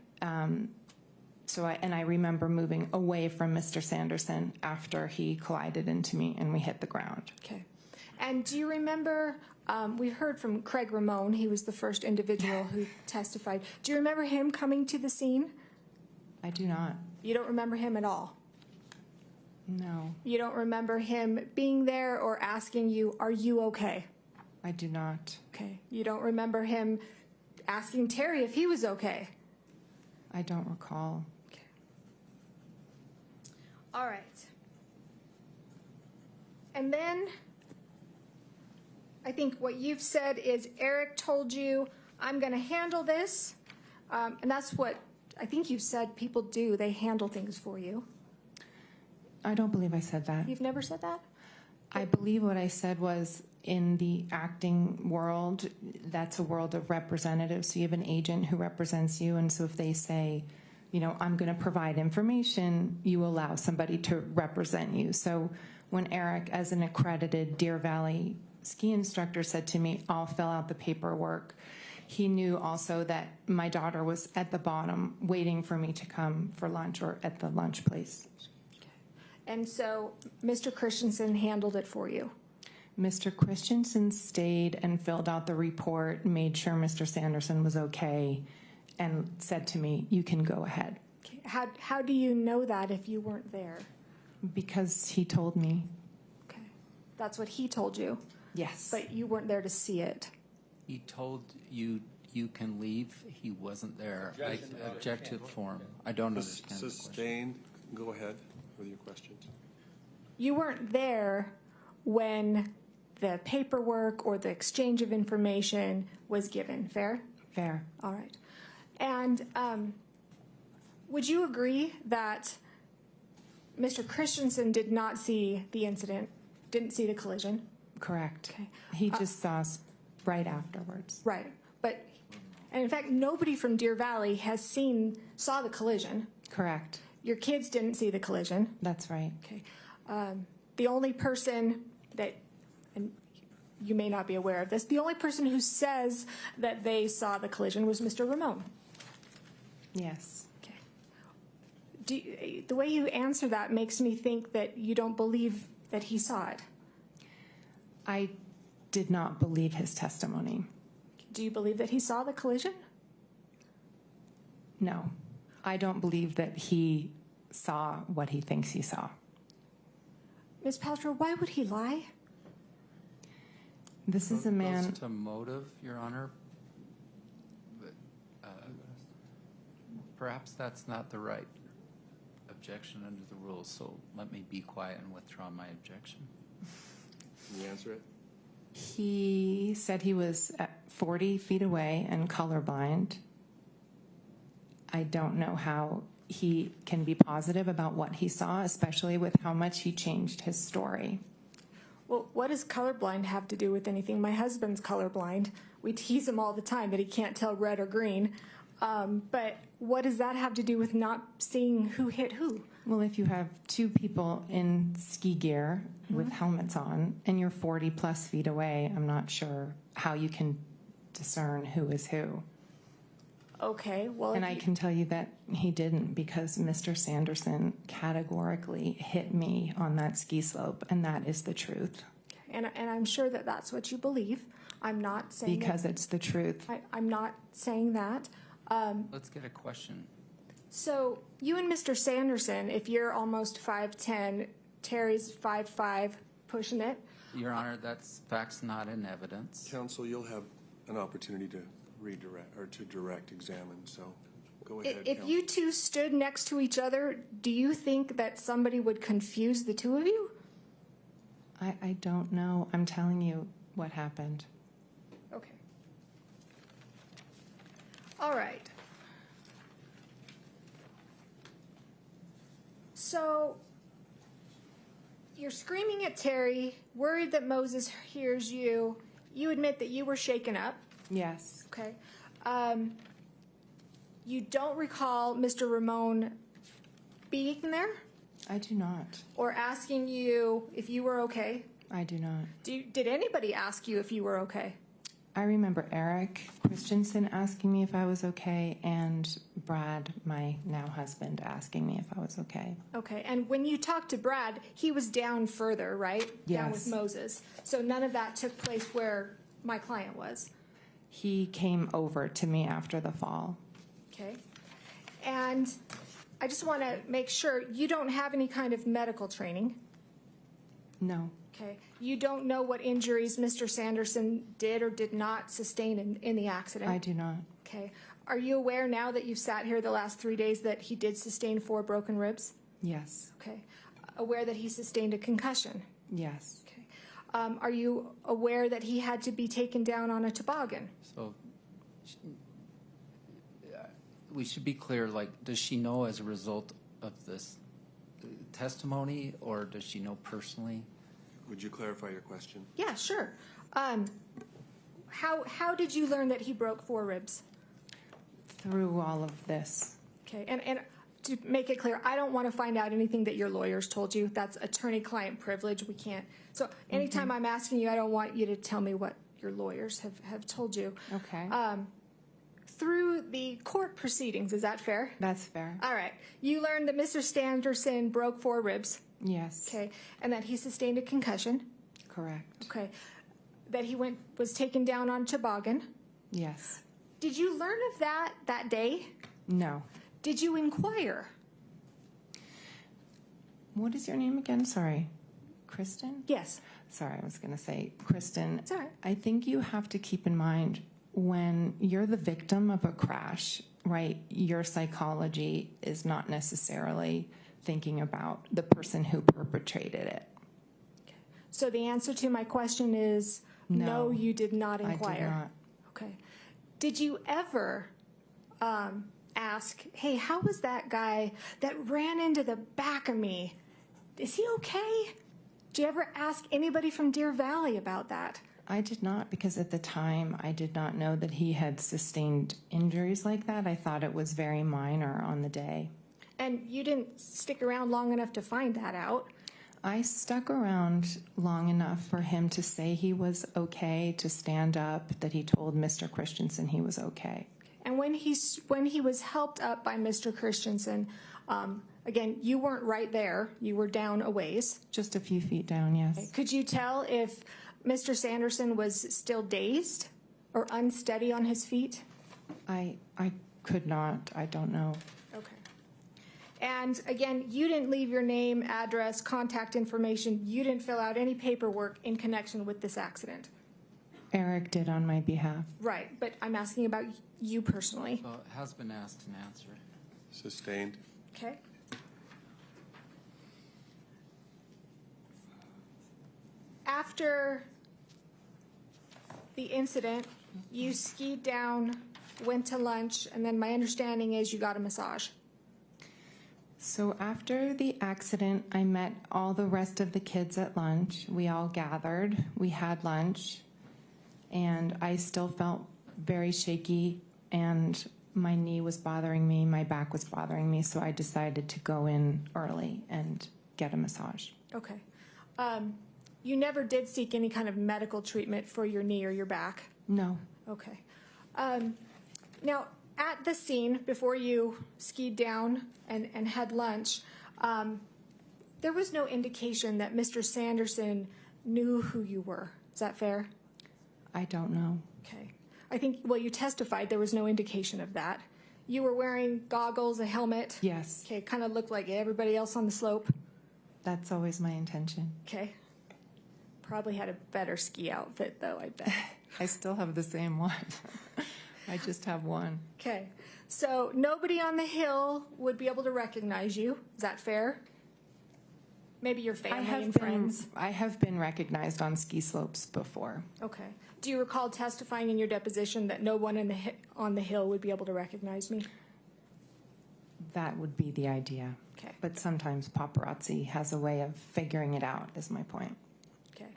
So I remember moving away from Mr. Sanderson after he collided into me and we hit the ground. Okay. And do you remember, we heard from Craig Ramone, he was the first individual who testified. Do you remember him coming to the scene? I do not. You don't remember him at all? No, You don't remember him being there or asking you, "Are you okay?" I do not. Okay. You don't remember him asking Terry if he was okay? I don't recall. Okay. All right. And then I think what you've said is Eric told you, "I'm going to handle this." And that's what I think you've said people do. They handle things for you. I don't believe I said that. You've never said that? I believe what I said was in the acting world, that's a world of representatives. So you have an agent who represents you. And so if they say, you know, "I'm going to provide information," you allow somebody to represent you. So when Eric, as an accredited Deer Valley ski instructor, said to me, "I'll fill out the paperwork," he knew also that my daughter was at the bottom waiting for me to come for lunch or at the lunch place. And so Mr. Christensen handled it for you. Mr. Christensen stayed and filled out the report, made sure Mr. Sanderson was okay, and said to me, "You can go ahead." Okay. How do you know that if you weren't there? Because he told me. Okay. That's what he told you, Yes. but you weren't there to see it. He told you you can leave. He wasn't there. I object to the form. I don't understand the question. Sustained. Go ahead with your questions. You weren't there when the paperwork or the exchange of information was given, fair? Fair. All right. And would you agree that Mr. Christensen did not see the incident, didn't see the collision. Correct. Okay. He just saw us right afterwards. Right. And in fact, nobody from Deer Valley saw the collision. Correct. Your kids didn't see the collision. That's right. Okay. The only person that, and you may not be aware of this, the only person who says that they saw the collision was Mr. Ramon. Yes. Okay. The way you answer that makes me think that you don't believe that he saw it. I did not believe his testimony. Do you believe that he saw the collision? No. I don't believe that he saw what he thinks he saw. Ms. Paltrow, why would he lie? This is a man. Goes to motive, Your Honor. But, perhaps that's not the right objection under the rules, so let me be quiet and withdraw my objection. Can you answer it? He said he was at 40 feet away and colorblind. I don't know how he can be positive about what he saw, especially with how much he changed his story. Well, what does colorblind have to do with anything? My husband's colorblind. We tease him all the time that he can't tell red or green. But what does that have to do with not seeing who hit who? Well, if you have two people in ski gear with helmets on and you're 40 plus feet away, I'm not sure how you can discern who is who. Okay, well, And I can tell you that he didn't, because Mr. Sanderson categorically hit me on that ski slope, and that is the truth. and I'm sure that that's what you believe. I'm not saying Because it's the truth. I'm not saying that. Let's get a question. So you and Mr. Sanderson, if you're almost 5'10", Terry's 5'5", pushing it. Your Honor, that's facts not in evidence. Counsel, you'll have an opportunity to redirect or to direct examine, so go ahead. If counsel. you two stood next to each other, do you think that somebody would confuse the two of you? I don't know. I'm telling you what happened. Okay. All right. So you're screaming at Terry, worried that Moses hears you. You admit that you were shaken up. Yes. Okay. You don't recall Mr. Ramon being there I do not. or asking you if you were okay? I do not. Did anybody ask you if you were okay? I remember Eric Christensen asking me if I was okay, and Brad, my now husband, asking me if I was okay. Okay, and when you talked to Brad, he was down further, right? Down with Yes. Moses. So none of that took place where my client was. He came over to me after the fall. Okay. And I just want to make sure you don't have any kind of medical training. No. Okay. You don't know what injuries Mr. Sanderson did or did not sustain in the accident? I do not. Okay. Are you aware now that you've sat here the last 3 days that he did sustain 4 broken ribs? Yes. Okay. Aware that he sustained a concussion? Yes. Okay. Are you aware that he had to be taken down on a toboggan? So we should be clear, like, does she know as a result of this testimony, or does she know personally? Would you clarify your question? Yeah, sure. How did you learn that he broke 4 ribs? Through all of this. Okay, and to make it clear, I don't want to find out anything that your lawyers told you. That's attorney-client privilege. We can't. So anytime I'm asking you, I don't want you to tell me what your lawyers have told you. Okay. Through the court proceedings, is that fair? That's fair. All right. You learned that Mr. Sanderson broke 4 ribs. Yes. Okay, and that he sustained a concussion. Correct. Okay, that he was taken down on a toboggan. Yes. Did you learn of that day? No. Did you inquire? What is your name again? Sorry. Kristen? Yes. Sorry, I was going to say Kristen. It's all right. I think you have to keep in mind, when you're the victim of a crash, right, your psychology is not necessarily thinking about the person who perpetrated it. So the answer to my question is no, you did not I inquire. did not. Okay. Did you ever ask, hey, how was that guy that ran into the back of me? is he okay? Did you ever ask anybody from Deer Valley about that? I did not, because at the time I did not know that he had sustained injuries like that. I thought it was very minor on the day. And you didn't stick around long enough to find that out. I stuck around long enough for him to say he was okay, to stand up, that he told Mr. Christensen he was okay. And when he was helped up by Mr. Christensen, again, you weren't right there. You were down a ways. Just a few feet down, yes. Could you tell if Mr. Sanderson was still dazed or unsteady on his feet? I could not. I don't know. Okay. And again, you didn't leave your name, address, contact information. You didn't fill out any paperwork in connection with this accident. Eric did on my behalf. Right, but I'm asking about you personally. Well, it has been asked and answered. Sustained. Okay. After the incident, you skied down, went to lunch, and then my understanding is you got a massage. So after the accident, I met all the rest of the kids at lunch. We all gathered, we had lunch, and I still felt very shaky, and my knee was bothering me, my back was bothering me, so I decided to go in early and get a massage. Okay. You never did seek any kind of medical treatment for your knee or your back? No. Okay. Now, at the scene, before you skied down and had lunch, there was no indication that Mr. Sanderson knew who you were. Is that fair? I don't know. Okay. I think, well, you testified there was no indication of that. You were wearing goggles, a helmet? Yes. Okay, kind of looked like everybody else on the slope? That's always my intention. Okay. Probably had a better ski outfit, though, I bet. I still have the same one. I just have one. Okay. So nobody on the hill would be able to recognize you. Is that fair? Maybe your family and friends. I have been recognized on ski slopes before. Okay. Do you recall testifying in your deposition that no one on the hill would be able to recognize me? That would be the idea. Okay. But sometimes paparazzi has a way of figuring it out, is my point. Okay.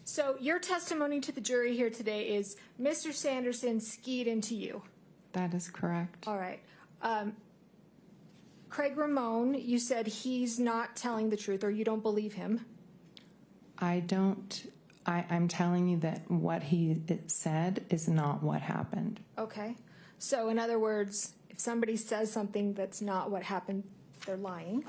So your testimony to the jury here today is Mr. Sanderson skied into you. That is correct. All right. Craig Ramone, you said he's not telling the truth, or you don't believe him. I'm telling you that what he said is not what happened. Okay. So in other words, if somebody says something that's not what happened, they're lying.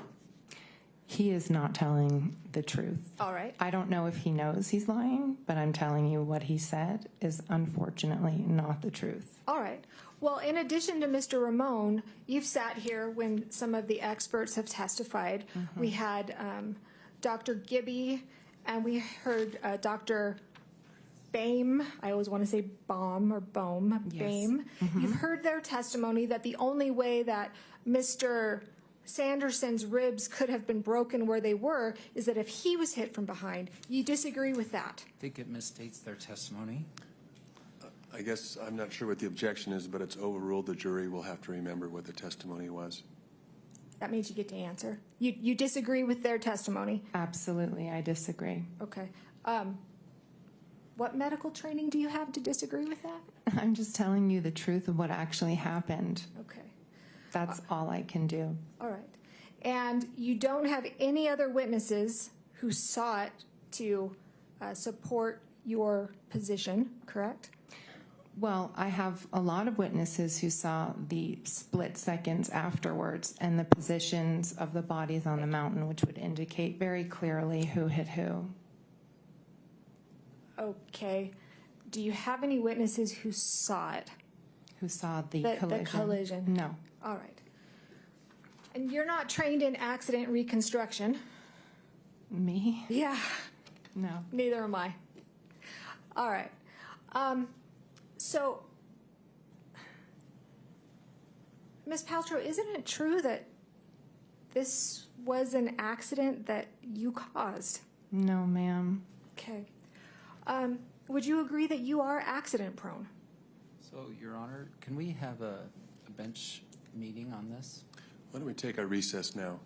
He is not telling the truth. All right. I don't know if he knows he's lying, but I'm telling you what he said is unfortunately not the truth. All right. Well, in addition to Mr. Ramone, you've sat here when some of the experts have testified. Mm-hmm. We had Dr. Gibby, and we heard Dr. Boehm. I always want to say Baum or Boehm. Yes. Boehm. Mm-hmm. You've heard their testimony that the only way that Mr. Sanderson's ribs could have been broken where they were is that if he was hit from behind. You disagree with that? I think it misstates their testimony. I guess I'm not sure what the objection is, but it's overruled. The jury will have to remember what the testimony was. That means you get to answer. You disagree with their testimony? Absolutely, I disagree. Okay. What medical training do you have to disagree with that? I'm just telling you the truth of what actually happened. Okay. That's all I can do. All right. And you don't have any other witnesses who sought to support your position, correct? Well, I have a lot of witnesses who saw the split seconds afterwards and the positions of the bodies on the mountain, which would indicate very clearly who hit who. Okay. Do you have any witnesses who saw it? Who saw the collision? The collision? No. All right. And you're not trained in accident reconstruction? Me? Yeah. No. Neither am I. All right. So, Ms. Paltrow, isn't it true that this was an accident that you caused? No, ma'am. Okay. Would you agree that you are accident prone? So, Your Honor, can we have a bench meeting on this? Why don't we take our recess now?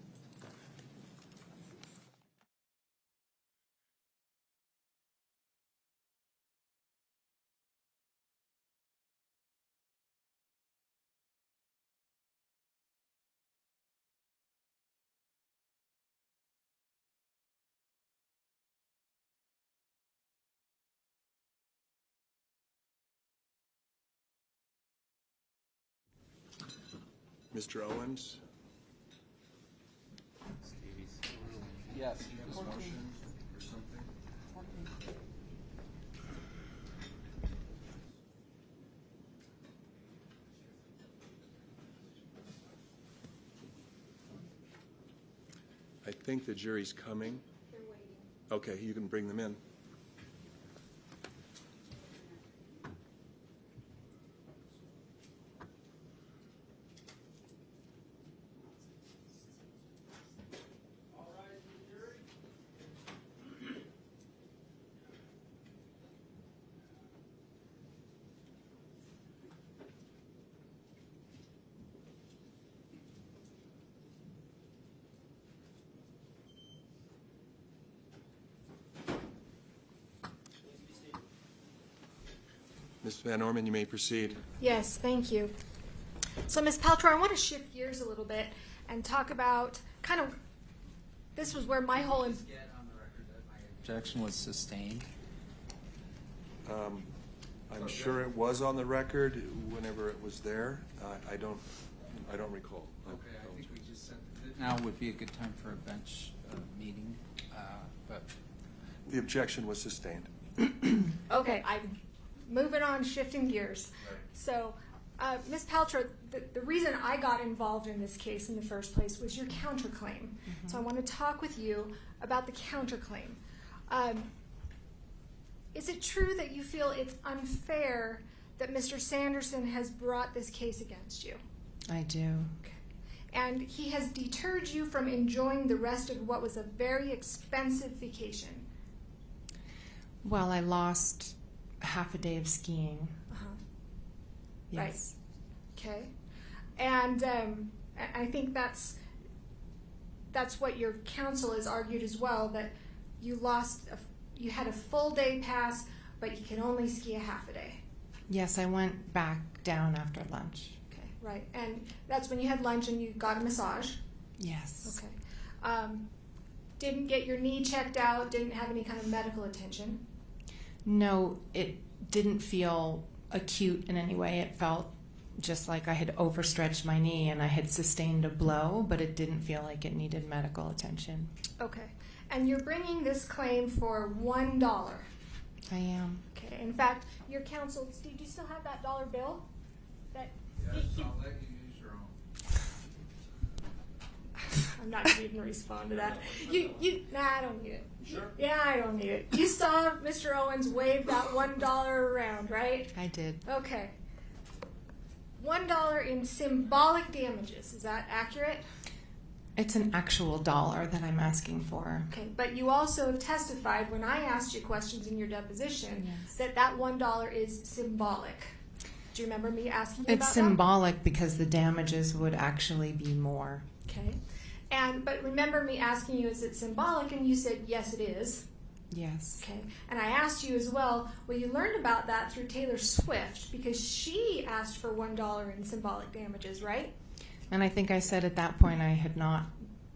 Mr. Owens? Yes. I think the jury's coming. They're waiting. Okay, you can bring them in. Ms. Van Orman, you may proceed. Yes, thank you. So, Ms. Paltrow, I want to shift gears a little bit and talk about kind of, this was where my whole, Get on the record that my objection was sustained. I'm sure it was on the record whenever it was there. I don't recall. Okay, I think we just said that now would be a good time for a bench meeting, but The objection was sustained. okay, I'm moving on, shifting gears. So, Ms. Paltrow, the reason I got involved in this case in the first place was your counterclaim. So I want to talk with you about the counterclaim. Is it true that you feel it's unfair that Mr. Sanderson has brought this case against you? I do. Okay. And he has deterred you from enjoying the rest of what was a very expensive vacation? Well, I lost half a day of skiing. Uh-huh. Yes. Right. Okay. And I think that's what your counsel has argued as well, that you you had a full day pass, but you can only ski a half a day. Yes, I went back down after lunch. Okay, right. And that's when you had lunch and you got a massage. Yes. Okay. Didn't get your knee checked out, didn't have any kind of medical attention. No, it didn't feel acute in any way. It felt just like I had overstretched my knee and I had sustained a blow, but it didn't feel like it needed medical attention. Okay. And you're bringing this claim for $1. I am. Okay. In fact, your counsel, Steve, do you still have that dollar bill? That yes, I'll let you use your own. I'm not going to even respond to that. Nah, I don't need it. Sure. Yeah, I don't need it. You saw Mr. Owens wave that $1 around, right? I did. Okay. $1 in symbolic damages. Is that accurate? It's an actual dollar that I'm asking for. Okay, but you also have testified when I asked you questions in your deposition Yes. that $1 is symbolic. Do you remember me asking you It's about symbolic because the damages would actually be more. that? Okay. But remember me asking you, is it symbolic? And you said, yes, it is. Yes. Okay. And I asked you as well, you learned about that through Taylor Swift because she asked for $1 in symbolic damages, right? And I think I said at that point I had not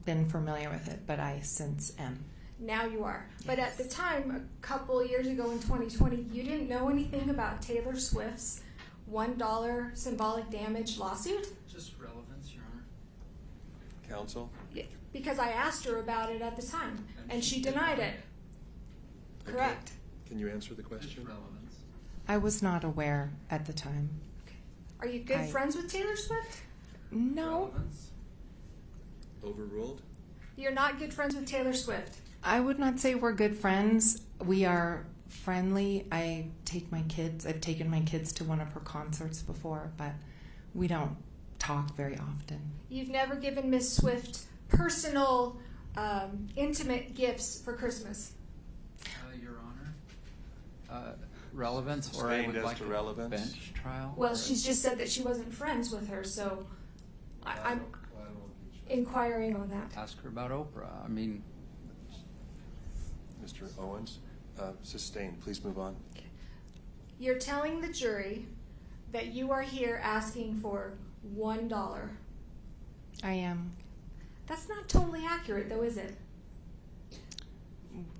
been familiar with it, but I since am. Now you are. Yes. But at the time, a couple years ago in 2020, you didn't know anything about Taylor Swift's $1 symbolic damage lawsuit? Just relevance, Your Honor. Counsel? Yeah, because I asked her about it at the time, and she denied it. Okay. Correct. Can you answer the Just question? relevance. I was not aware at the time. Are you good friends with Taylor Swift? No, Relevance. Overruled? You're not good friends with Taylor Swift. I would not say we're good friends. We are friendly. I've taken my kids to one of her concerts before, but we don't talk very often. You've never given Miss Swift personal, intimate gifts for Christmas. Your Honor. Relevance, or I Sustained would as like to a relevance? bench trial. Well, she's just said that she wasn't friends with her, so I'm inquiring on that. Ask her about Oprah. I mean, Mr. Owens? Sustained. Please move on. You're telling the jury that you are here asking for $1. I am. That's not totally accurate, though, is it?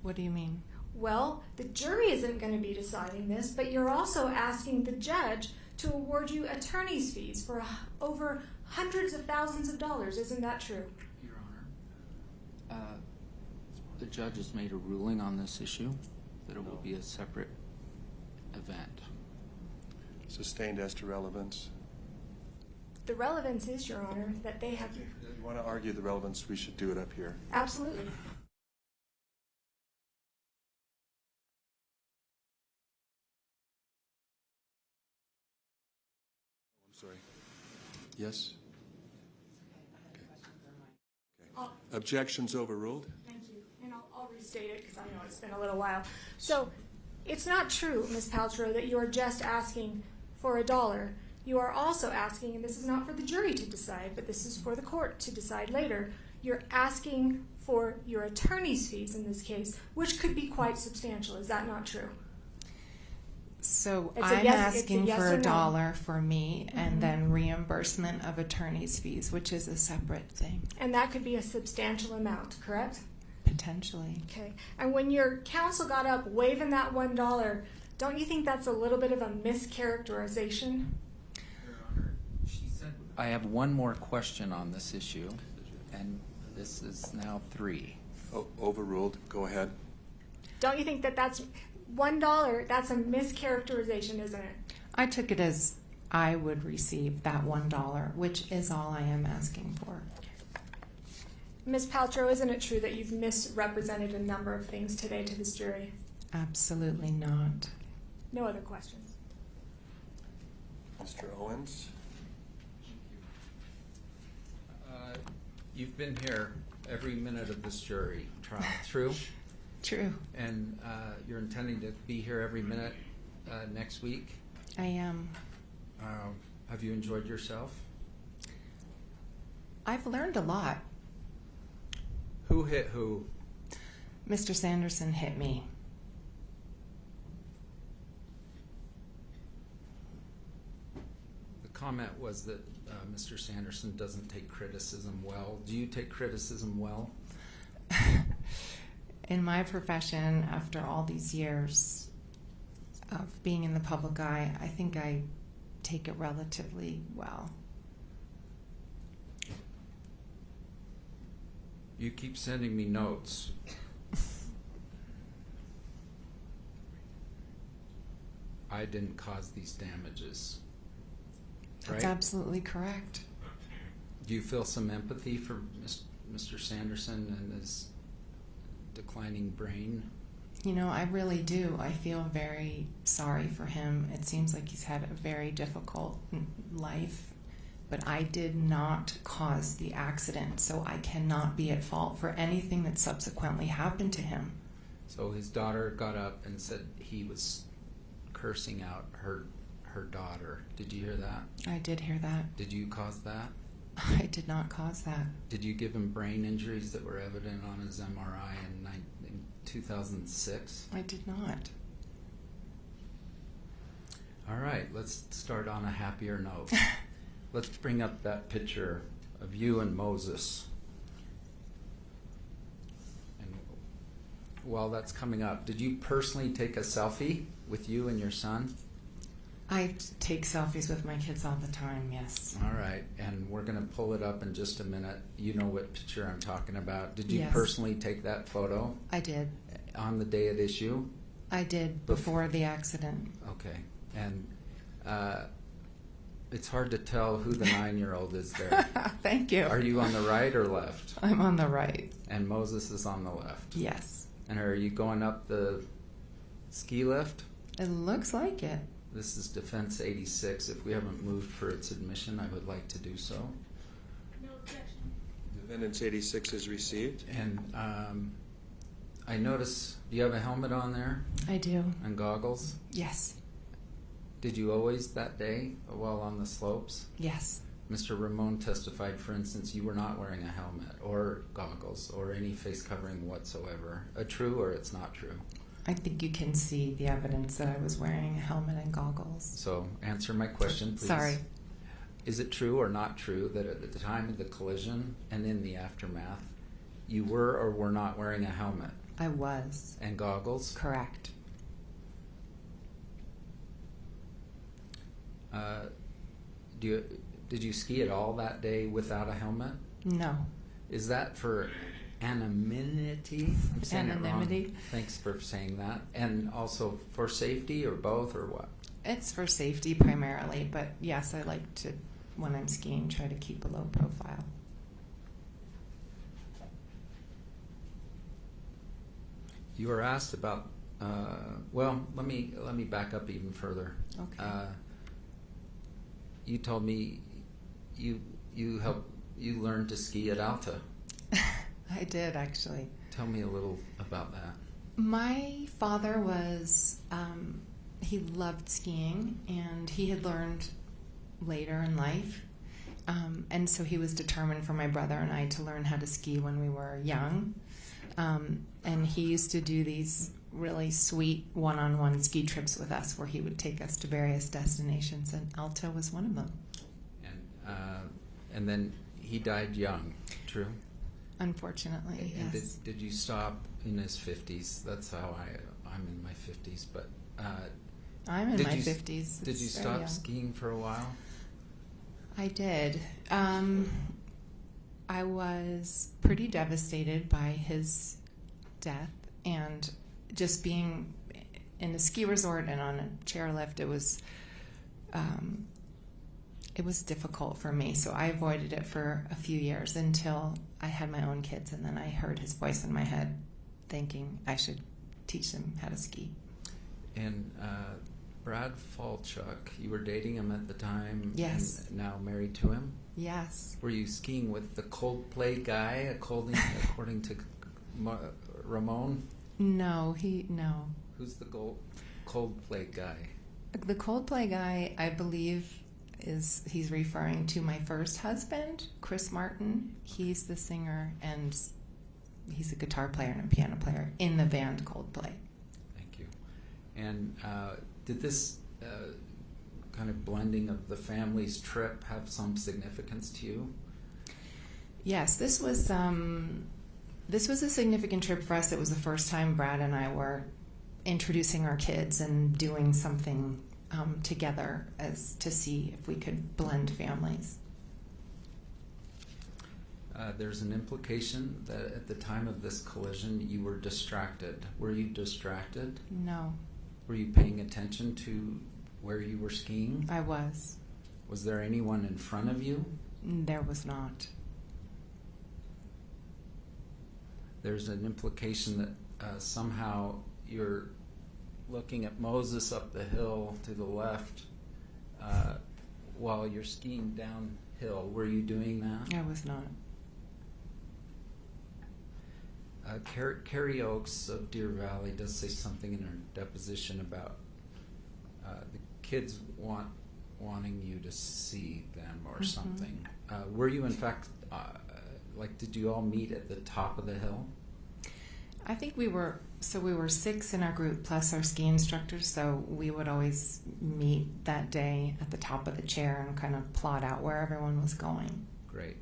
What do you mean? Well, the jury isn't going to be deciding this, but you're also asking the judge to award you attorney's fees for over hundreds of thousands of dollars. Isn't that true? Your Honor, the judge has made a ruling on this issue that it will be a separate event. Sustained as to relevance. The relevance is, Your Honor, that they have... If you want to argue the relevance, we should do it up here. Absolutely. I'm sorry. Yes? Okay. Objections overruled? Thank you. And I'll restate it because I know it's been a little while. So, it's not true, Ms. Paltrow, that you are just asking for $1. You are also asking, and this is not for the jury to decide, but this is for the court to decide later, you're asking for your attorney's fees in this case, which could be quite substantial. Is that not true? So It's a I'm yes- it's a asking yes for or no. $1 for me and then reimbursement of attorney's fees, which is a separate thing, And that could be a substantial amount, correct? potentially. Okay. And when your counsel got up waving that $1, don't you think that's a little bit of a mischaracterization? Your Honor, she said... I have one more question on this issue, and this is now 3. Overruled. Go ahead. Don't you think that that's $1? That's a mischaracterization, isn't it? I took it as I would receive that $1, which is all I am asking for. Ms. Paltrow, isn't it true that you've misrepresented a number of things today to this jury? Absolutely not. No other questions. Mr. Owens? You've been here every minute of this jury trial, true? True. And you're intending to be here every minute next week? I am. Have you enjoyed yourself? I've learned a lot. Who hit who? Mr. Sanderson hit me. The comment was that Mr. Sanderson doesn't take criticism well. Do you take criticism well? In my profession, after all these years of being in the public eye, I think I take it relatively well. You keep sending me notes. I didn't cause these damages. That's right? absolutely correct. Do you feel some empathy for Mr. Sanderson and his declining brain? You know, I really do. I feel very sorry for him. It seems like he's had a very difficult life, but I did not cause the accident, so I cannot be at fault for anything that subsequently happened to him. So his daughter got up and said he was cursing out her daughter. Did you hear that? I did hear that. Did you cause that? I did not cause that. Did you give him brain injuries that were evident on his MRI in 2006? I did not. All right, let's start on a happier note. Let's bring up that picture of you and Moses. And while that's coming up, did you personally take a selfie with you and your son? I take selfies with my kids all the time, yes. All right, and we're going to pull it up in just a minute. You know what picture I'm talking about. Did you Yes. personally take that photo I did. on the day at issue? I did before the accident. Okay, and it's hard to tell who the 9-year-old is there. Thank you. Are you on the right or left? I'm on the right. And Moses is on the left. Yes. And are you going up the ski lift? It looks like it. This is Defense 86. If we haven't moved for its admission, I would like to do so. No objection. Defendant's 86 is received. And I notice, do you have a helmet on there I do. and goggles? Yes. Did you always that day while on the slopes? Yes. Mr. Ramon testified, for instance, you were not wearing a helmet or goggles or any face covering whatsoever. True or it's not true? I think you can see the evidence that I was wearing a helmet and goggles. So answer my question, please. Sorry. Is it true or not true that at the time of the collision and in the aftermath, you were or were not wearing a helmet I was. and goggles? Correct. Did you ski at all that day without a helmet? No. Is that for anonymity? I'm saying Anonymity. It wrong. Thanks for saying that. And also for safety, or both, or what? It's for safety primarily, but yes, I like to, when I'm skiing, try to keep a low profile. You were asked about. Well, let me back up even further. Okay. You told me you learned to ski at Alta. I did, actually. Tell me a little about that. My father was, he loved skiing, and he had learned later in life. And so he was determined for my brother and I to learn how to ski when we were young. And he used to do these really sweet one-on-one ski trips with us where he would take us to various destinations, and Alta was one of them. And then he died young, true? Unfortunately, And yes. did you stop in his 50s? That's how I'm in my 50s, but I'm in my 50s. Did you It's very stop young. skiing for a while? I did. I was pretty devastated by his death, and just being in the ski resort and on a chairlift, it was difficult for me. So I avoided it for a few years until I had my own kids, and then I heard his voice in my head thinking I should teach them how to ski. And Brad Falchuk, you were dating him at the time. Yes. And now married to him. Yes. Were you skiing with the Coldplay guy, according to Ramon? No. Who's the Coldplay guy? The Coldplay guy, I believe, he's referring to my first husband, Chris Martin. He's the singer, and he's a guitar player and a piano player in the band Coldplay. Thank you. And did this kind of blending of the family's trip have some significance to you? Yes, this was a significant trip for us. It was the first time Brad and I were introducing our kids and doing something together as to see if we could blend families. There's an implication that at the time of this collision you were distracted. Were you distracted? No, Were you paying attention to where you were skiing? I was. Was there anyone in front of you? There was not. There's an implication that somehow you're looking at Moses up the hill to the left while you're skiing downhill. Were you doing that? I was not. Carrie Oakes of Deer Valley does say something in her deposition about the kids wanting you to see them or something. Were you in fact, did you all meet at the top of the hill? I think we were 6 in our group plus our ski instructors, so we would always meet that day at the top of the chair and kind of plot out where everyone was going. Great.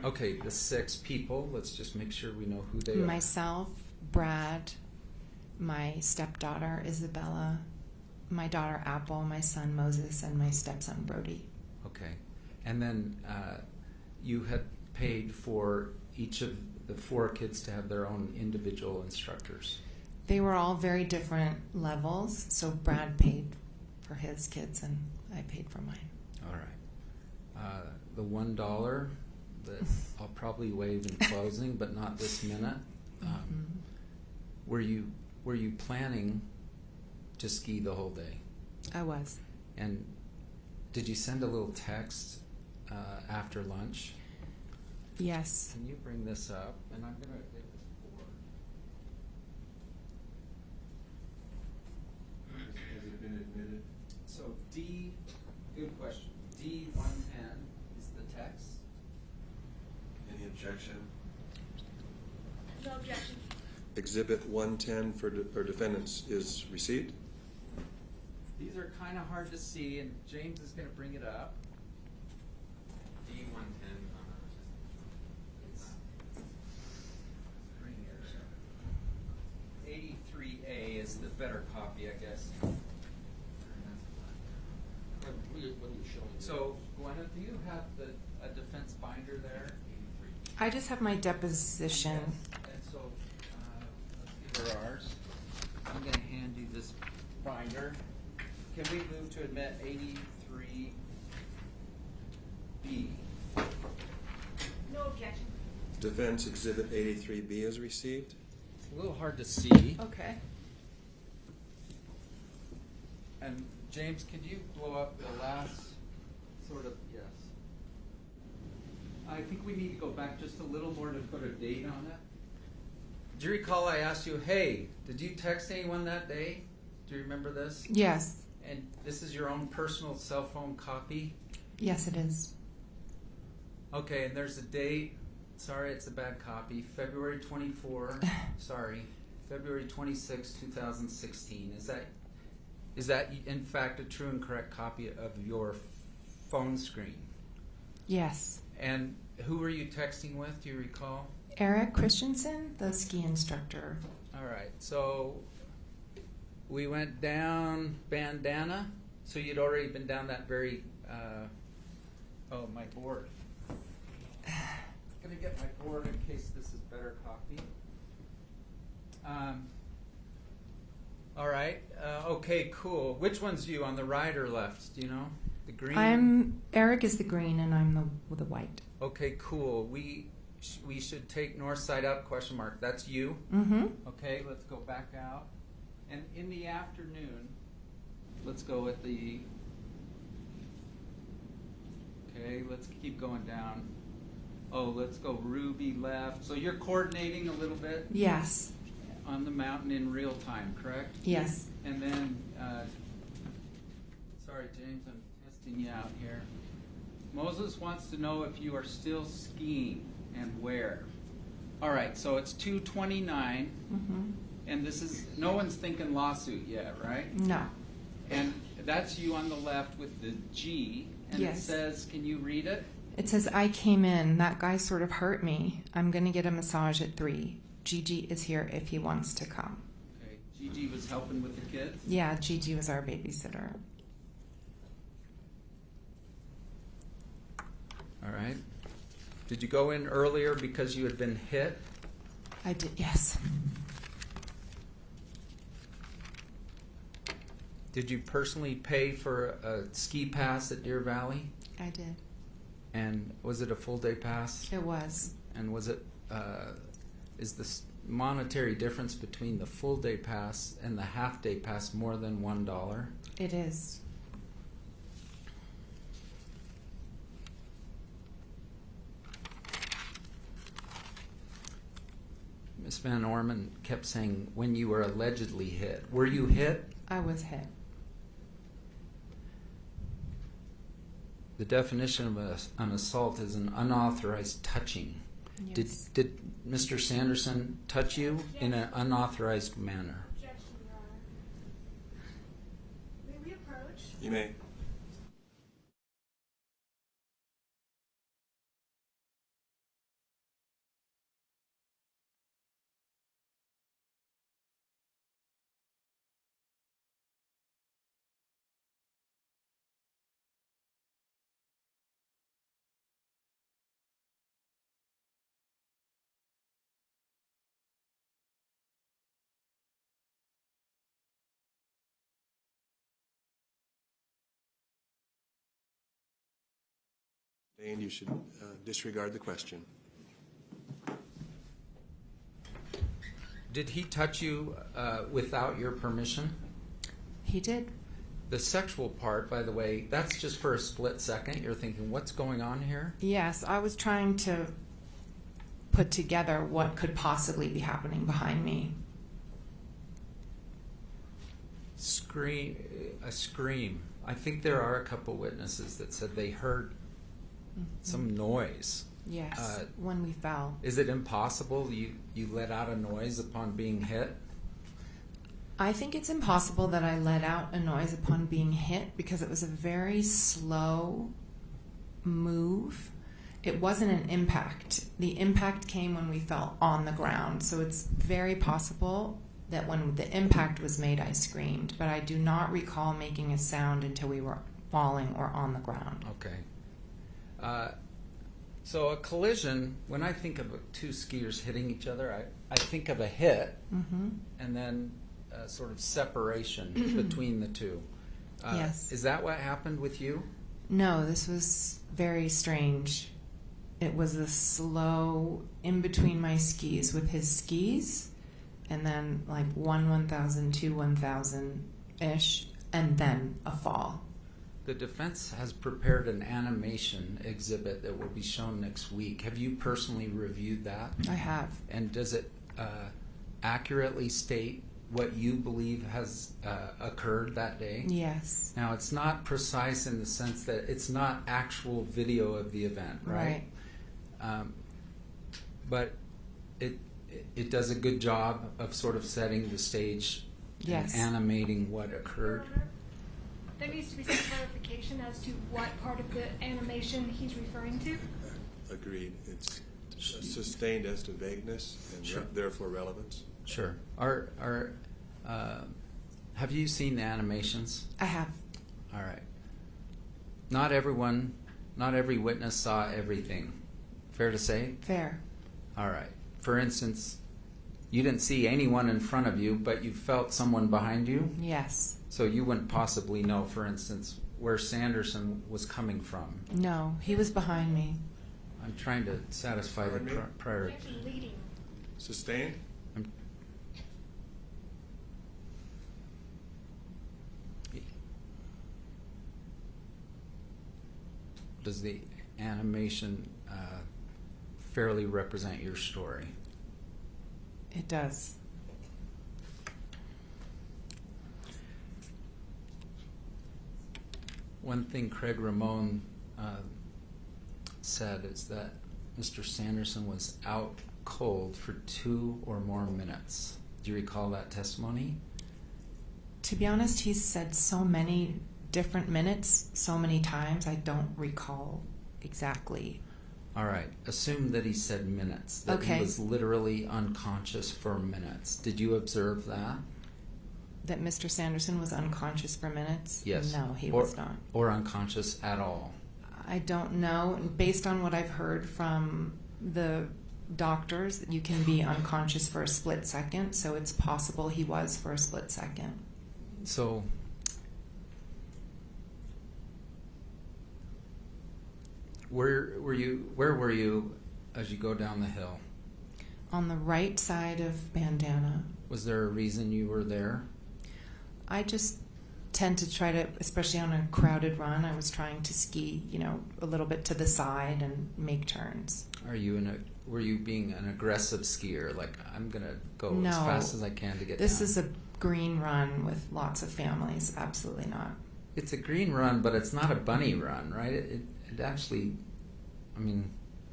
Okay, the 6 people, let's just make sure we know who they are. Myself, Brad, my stepdaughter Isabella, my daughter Apple, my son Moses, and my stepson Brody. Okay. And then you had paid for each of the 4 kids to have their own individual instructors. They were all very different levels, so Brad paid for his kids and I paid for mine. All right. The $1 that I'll probably waive in closing, but not this minute. Were you planning to ski the whole day? I was. And did you send a little text after lunch? Yes. Can you bring this up? And I'm going to get this board. Has it been admitted? So good question. D110 is the text. Any objection? No objection. Exhibit 110 for defendants is received. These are kind of hard to see, and James is going to bring it up. D110. It's 83A is the better copy, I guess. do you have a defense binder there? I just have my deposition. And so, let's give her ours. I'm going to hand you this binder. Can we move to admit 83B? No objection. Defense Exhibit 83B is received. It's a little hard to see. Okay. And James, could you blow up the last sort of, yes. I think we need to go back just a little more to put a date on it. Do you recall I asked you, hey, did you text anyone that day? Do you remember this? Yes. And this is your own personal cell phone copy? Yes, it is. Okay, and there's a date. Sorry, it's a bad copy. February 24. Sorry, February 26, 2016. Is that in fact a true and correct copy of your phone screen? Yes. And who were you texting with? Do you recall? Eric Christensen, the ski instructor. All right. So we went down Bandana. So you'd already been down that very. Oh, my board. Gonna get my board in case this is better copy. All right. Okay. Cool. Which one's you on the right or left? Do you know? The green. Eric is the green, and I'm the white. Okay. Cool. We should take north side up ? That's you. Mm-hmm. Okay. Let's go back out. And in the afternoon, let's go with the. Okay. Let's keep going down. Oh, let's go Ruby left. So you're coordinating a little bit Yes. on the mountain in real time, correct? Yes. And then, sorry, James, I'm testing you out here. Moses wants to know if you are still skiing and where. All right, so it's 2:29, Mm-hmm. and this is, no one's thinking lawsuit yet, right? No. And that's you on the left with the G, and Yes. it says, can you read it? It says, I came in. That guy sort of hurt me. I'm going to get a massage at 3. Gigi is here if he wants to come. Okay, Gigi was helping with the kids? Yeah, Gigi was our babysitter. All right. Did you go in earlier because you had been hit? I did, yes. Did you personally pay for a ski pass at Deer Valley? I did. And was it a full day pass? It was. And was it, is the monetary difference between the full day pass and the half day pass more than $1? It is. Ms. Van Orman kept saying when you were allegedly hit. Were you hit? I was hit. The definition of an assault is an unauthorized touching. Yes. Did Mr. Sanderson touch you in an unauthorized manner? Objection, Your Honor. May we approach? You may. And you should disregard the question. Did he touch you without your permission? He did. The sexual part, by the way, that's just for a split second. You're thinking, what's going on here? Yes, I was trying to put together what could possibly be happening behind me. A scream. I think there are a couple witnesses that said they heard some noise. Yes, when we fell. Is it impossible you let out a noise upon being hit? I think it's impossible that I let out a noise upon being hit because it was a very slow move. It wasn't an impact. The impact came when we fell on the ground. So it's very possible that when the impact was made, I screamed. But I do not recall making a sound until we were falling or on the ground. Okay. So a collision, when I think of two skiers hitting each other, I think of a hit and then a sort of separation between the two. Yes. Is that what happened with you? No, this was very strange. It was a slow in between my skis with his skis, and then like 1,000, 2 1,000-ish, and then a fall. The defense has prepared an animation exhibit that will be shown next week. Have you personally reviewed that? I have. And does it accurately state what you believe has occurred that day? Yes. Now, it's not precise in the sense that it's not actual video of the event, right? But it does a good job of sort of setting the stage Yes. and animating what occurred. There needs to be some clarification as to what part of the animation he's referring to. Agreed. It's sustained as to vagueness and Sure. therefore relevance. Sure. Have you seen the animations? I have. All right. Not every witness saw everything. Fair to say? Fair. All right. For instance, you didn't see anyone in front of you, but you felt someone behind you? Yes. So you wouldn't possibly know, for instance, where Sanderson was coming from. No, he was behind me. I'm trying to satisfy the Pardon me? prior. Actually leading. Sustained? Does the animation fairly represent your story? It does. One thing Craig Ramon said is that Mr. Sanderson was out cold for 2 or more minutes. Do you recall that testimony? To be honest, he's said so many different minutes so many times, I don't recall exactly. All right. Assume that he said minutes, that Okay. he was literally unconscious for minutes. Did you observe that? That Mr. Sanderson was unconscious for minutes? Yes. No, he Or- was not. Or unconscious at all? I don't know. Based on what I've heard from the doctors, you can be unconscious for a split second, so it's possible he was for a split second. So, where were you as you go down the hill? On the right side of Bandana. Was there a reason you were there? I just tend to try to, especially on a crowded run, I was trying to ski, a little bit to the side and make turns. Were you being an aggressive skier? Like, I'm gonna go No. as fast as I can to get This down. is a green run with lots of families. Absolutely not. It's a green run, but it's not a bunny run, right? It actually,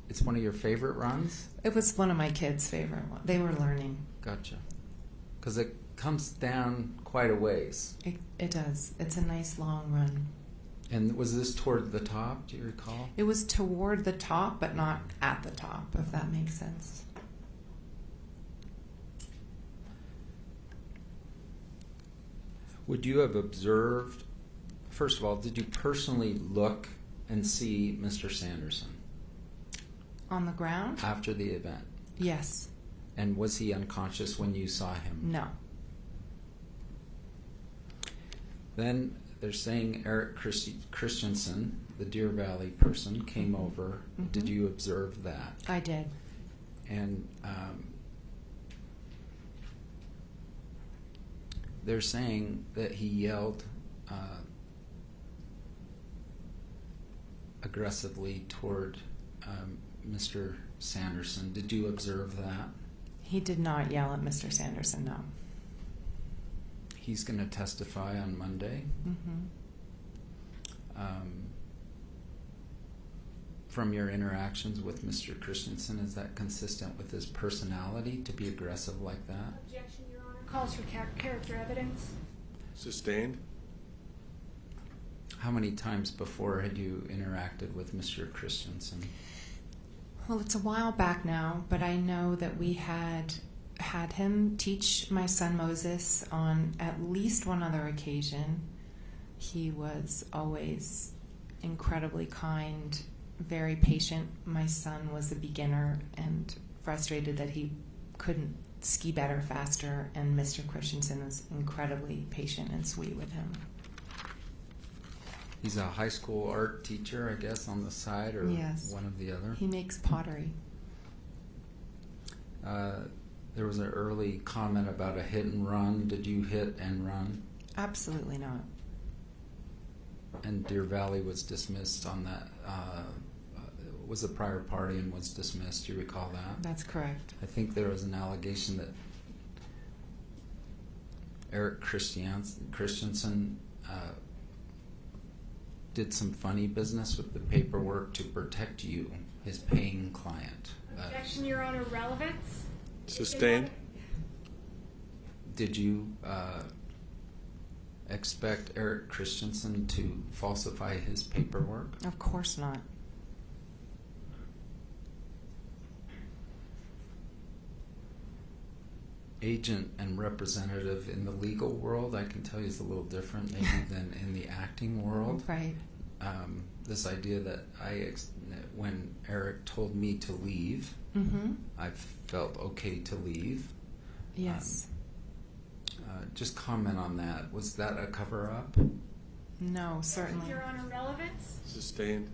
it's one of your favorite runs? It was one of my kids' favorite ones. They were learning. Gotcha. Because it comes down quite a ways. It does. It's a nice long run. And was this toward the top, do you recall? It was toward the top, but not at the top, if that makes sense. Would you have observed, first of all, did you personally look and see Mr. Sanderson On the ground? after the event? Yes. And was he unconscious when you saw him? No. Then they're saying Eric Christensen, the Deer Valley person, came over. Mhm. Did you observe that? I did. And they're saying that he yelled aggressively toward Mr. Sanderson. Did you observe that? He did not yell at Mr. Sanderson, no. He's going to testify on Monday. Mm-hmm. From your interactions with Mr. Christensen, is that consistent with his personality to be aggressive like that? Objection, Your Honor. Calls for character evidence. Sustained? How many times before had you interacted with Mr. Christensen? Well, it's a while back now, but I know that we had him teach my son Moses on at least one other occasion. He was always incredibly kind very patient. My son was a beginner and frustrated that he couldn't ski better faster, and Mr. Christensen was incredibly patient and sweet with him. He's a high school art teacher, I guess, on the side, or Yes. one of the other. He makes pottery. There was an early comment about a hit and run. Did you hit and run? Absolutely not. And Deer Valley was dismissed on that. Was a prior party and was dismissed. Do you recall that? That's correct. I think there was an allegation that Eric Christensen did some funny business with the paperwork to protect you, his paying client. Objection, Your Honor. Relevance? Sustained. Did you expect Eric Christensen to falsify his paperwork? Of course not. Agent and representative in the legal world, I can tell you, is a little different maybe than in the acting world. Right. This idea that when Eric told me to leave, Mm-hmm. I felt okay to leave. Yes. Just comment on that. Was that a cover-up? No, certainly. Your Honor. Relevance? Sustained.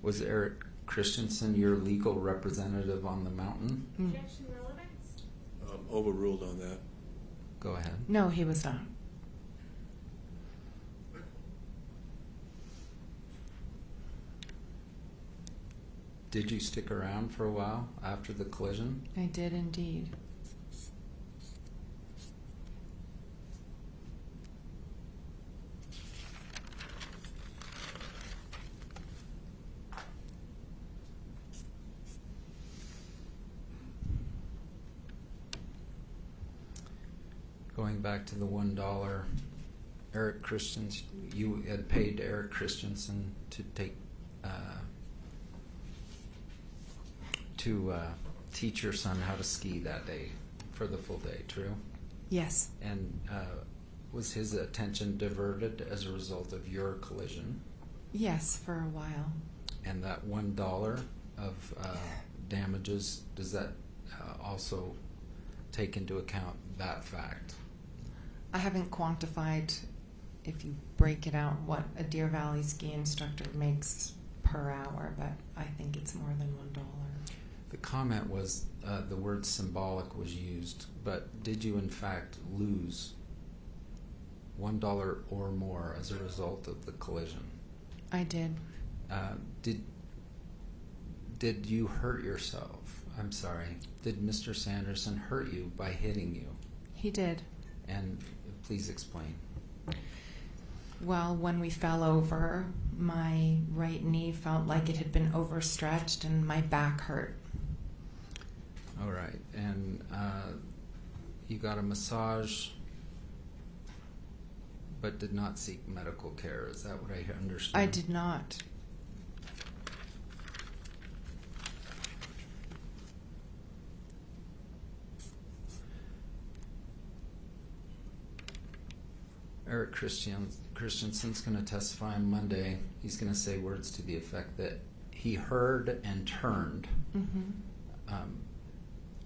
Was Eric Christensen your legal representative on the mountain? Objection. Relevance? Overruled on that. Go ahead. No, he was not. Did you stick around for a while after the collision? I did indeed. Going back to the $1, Eric Christensen, you had paid Eric Christensen to take teach your son how to ski that day for the full day. True. Yes. And was his attention diverted as a result of your collision? Yes, for a while. And that $1 of damages, does that also take into account that fact? I haven't quantified, if you break it out, what a Deer Valley ski instructor makes per hour, but I think it's more than $1. The comment was the word symbolic was used, but did you in fact lose $1 or more as a result of the collision? I did. Did you hurt yourself? I'm sorry. Did Mr. Sanderson hurt you by hitting you? He did. And please explain. Well, when we fell over, my right knee felt like it had been overstretched and my back hurt. All right. And you got a massage but did not seek medical care. Is that what I understand? I did not. Eric Christensen's going to testify on Monday. He's going to say words to the effect that he heard and turned. Mm-hmm.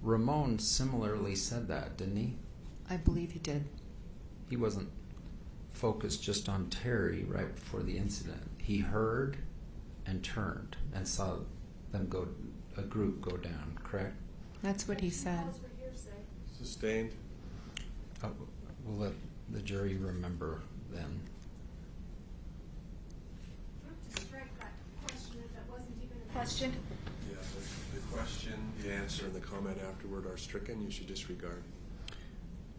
Ramon similarly said that, didn't he? I believe he did. He wasn't focused just on Terry right before the incident. He heard and turned and saw them a group go down, correct? That's what he said. Sustained. We'll let the jury remember then. To strike that question if that wasn't even a question. Yeah, the question, the answer, and the comment afterward are stricken. You should disregard.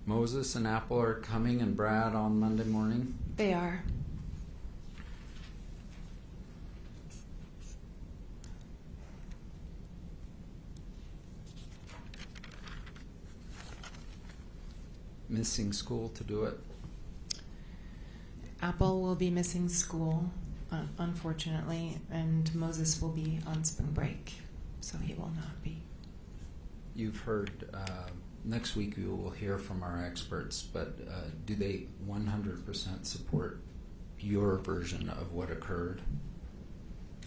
Moses and Apple are coming, and Brad on Monday morning. They are. Missing school to do it. Apple will be missing school, unfortunately, and Moses will be on spring break, so he will not be. You've heard next week we will hear from our experts, but do they 100% support your version of what occurred?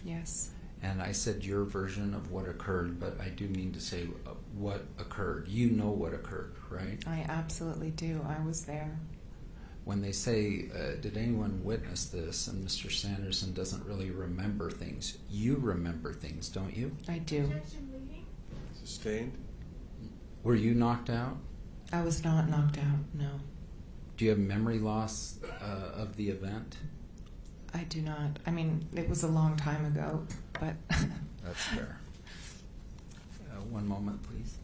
Yes. And I said your version of what occurred, but I do mean to say what occurred. You know what occurred, right? I absolutely do. I was there. When they say, did anyone witness this, and Mr. Sanderson doesn't really remember things, you remember things, don't you? I do. Sustained? Were you knocked out? I was not knocked out, no. Do you have memory loss of the event? I do not. I mean, it was a long time ago, but... That's fair. One moment, please.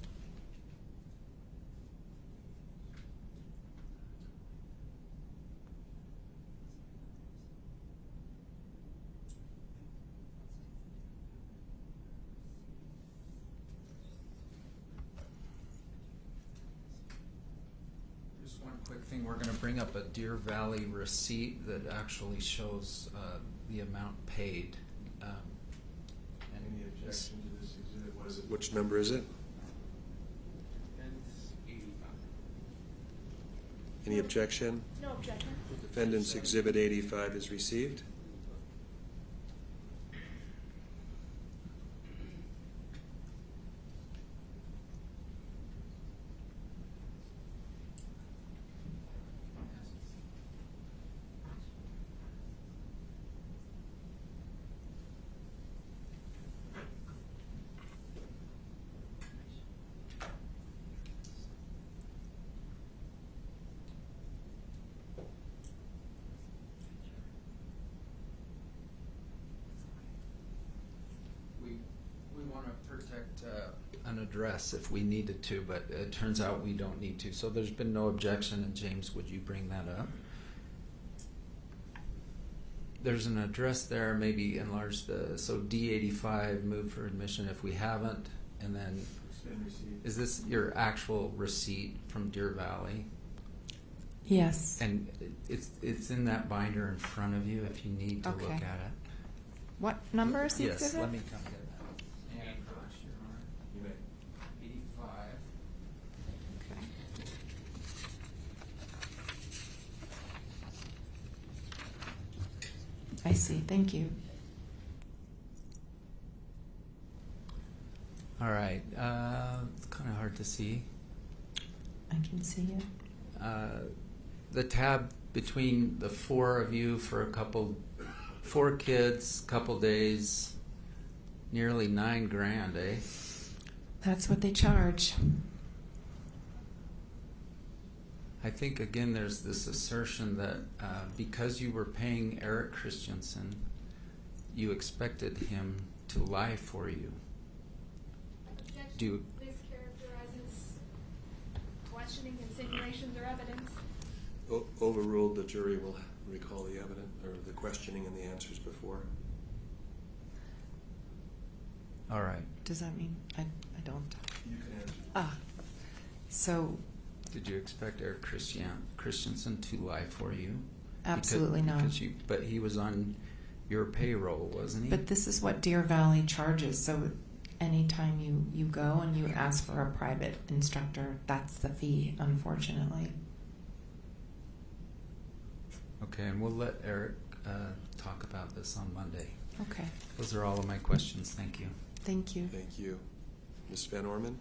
Just one quick thing. We're going to bring up a Deer Valley receipt that actually shows the amount paid. Any objection to this exhibit? What is it? Which number is it? Any objection? No objection. Defendant's Exhibit 85 is received. We want to protect an address if we needed to, but it turns out we don't need to. So there's been no objection, and James, would you bring that up? There's an address there, maybe enlarge so D85, move for admission if we haven't, and then is this your actual receipt from Deer Valley? Yes. And it's in that binder in front of you if you need to Okay. look at it. What number is the Yes, exhibit? let me come get that. And Your Honor, You may. 85. Okay. I see. Thank you. All right. It's kind of hard to see. I can see it. The tab between the four of you for 4 kids, couple days, nearly $9,000, eh? That's what they charge. I think again there's this assertion that because you were paying Eric Christensen, you expected him to lie for you. Do Mischaracterizes questioning, insinuations, or evidence. Overruled, the jury will recall the evidence or the questioning and the answers before. all right. Does that mean I don't? You can answer. Ah. So Did you expect Eric Christensen to lie for you? absolutely not. But he was on your payroll, wasn't he? But this is what Deer Valley charges. So anytime you go and you ask for a private instructor, that's the fee, unfortunately. Okay, and we'll let Eric talk about this on Monday. Okay. Those are all of my questions. Thank you. Thank you. Thank you. Ms. Van Orman?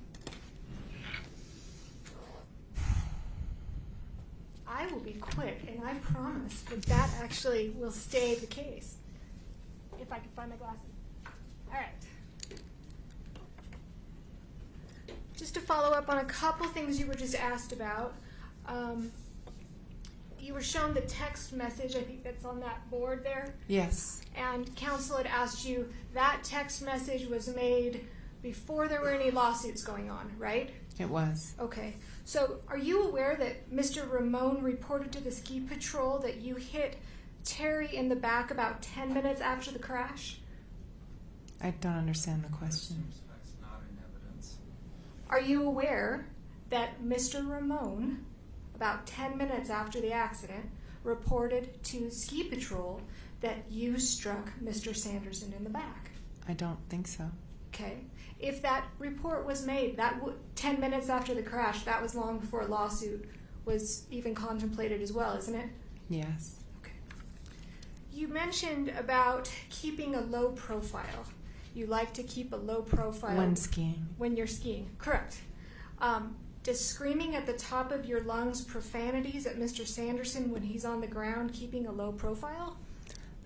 I will be quick, and I promise that actually will stay the case. If I can find my glasses. All right. Just to follow up on a couple things you were just asked about. You were shown the text message, I think that's on that board there. Yes. And counsel had asked you, that text message was made before there were any lawsuits going on, right? It was. Okay. So are you aware that Mr. Ramon reported to the ski patrol that you hit Terry in the back about 10 minutes after the crash? I don't understand the question. That's not in evidence. Are you aware that Mr. Ramon, about 10 minutes after the accident, reported to ski patrol that you struck Mr. Sanderson in the back? I don't think so. Okay. if that report was made, 10 minutes after the crash, that was long before a lawsuit was even contemplated as well, isn't it? Yes. Okay. You mentioned about keeping a low profile. You like to keep a low profile When skiing. when you're skiing. Correct. Does screaming at the top of your lungs profanities at Mr. Sanderson when he's on the ground keeping a low profile?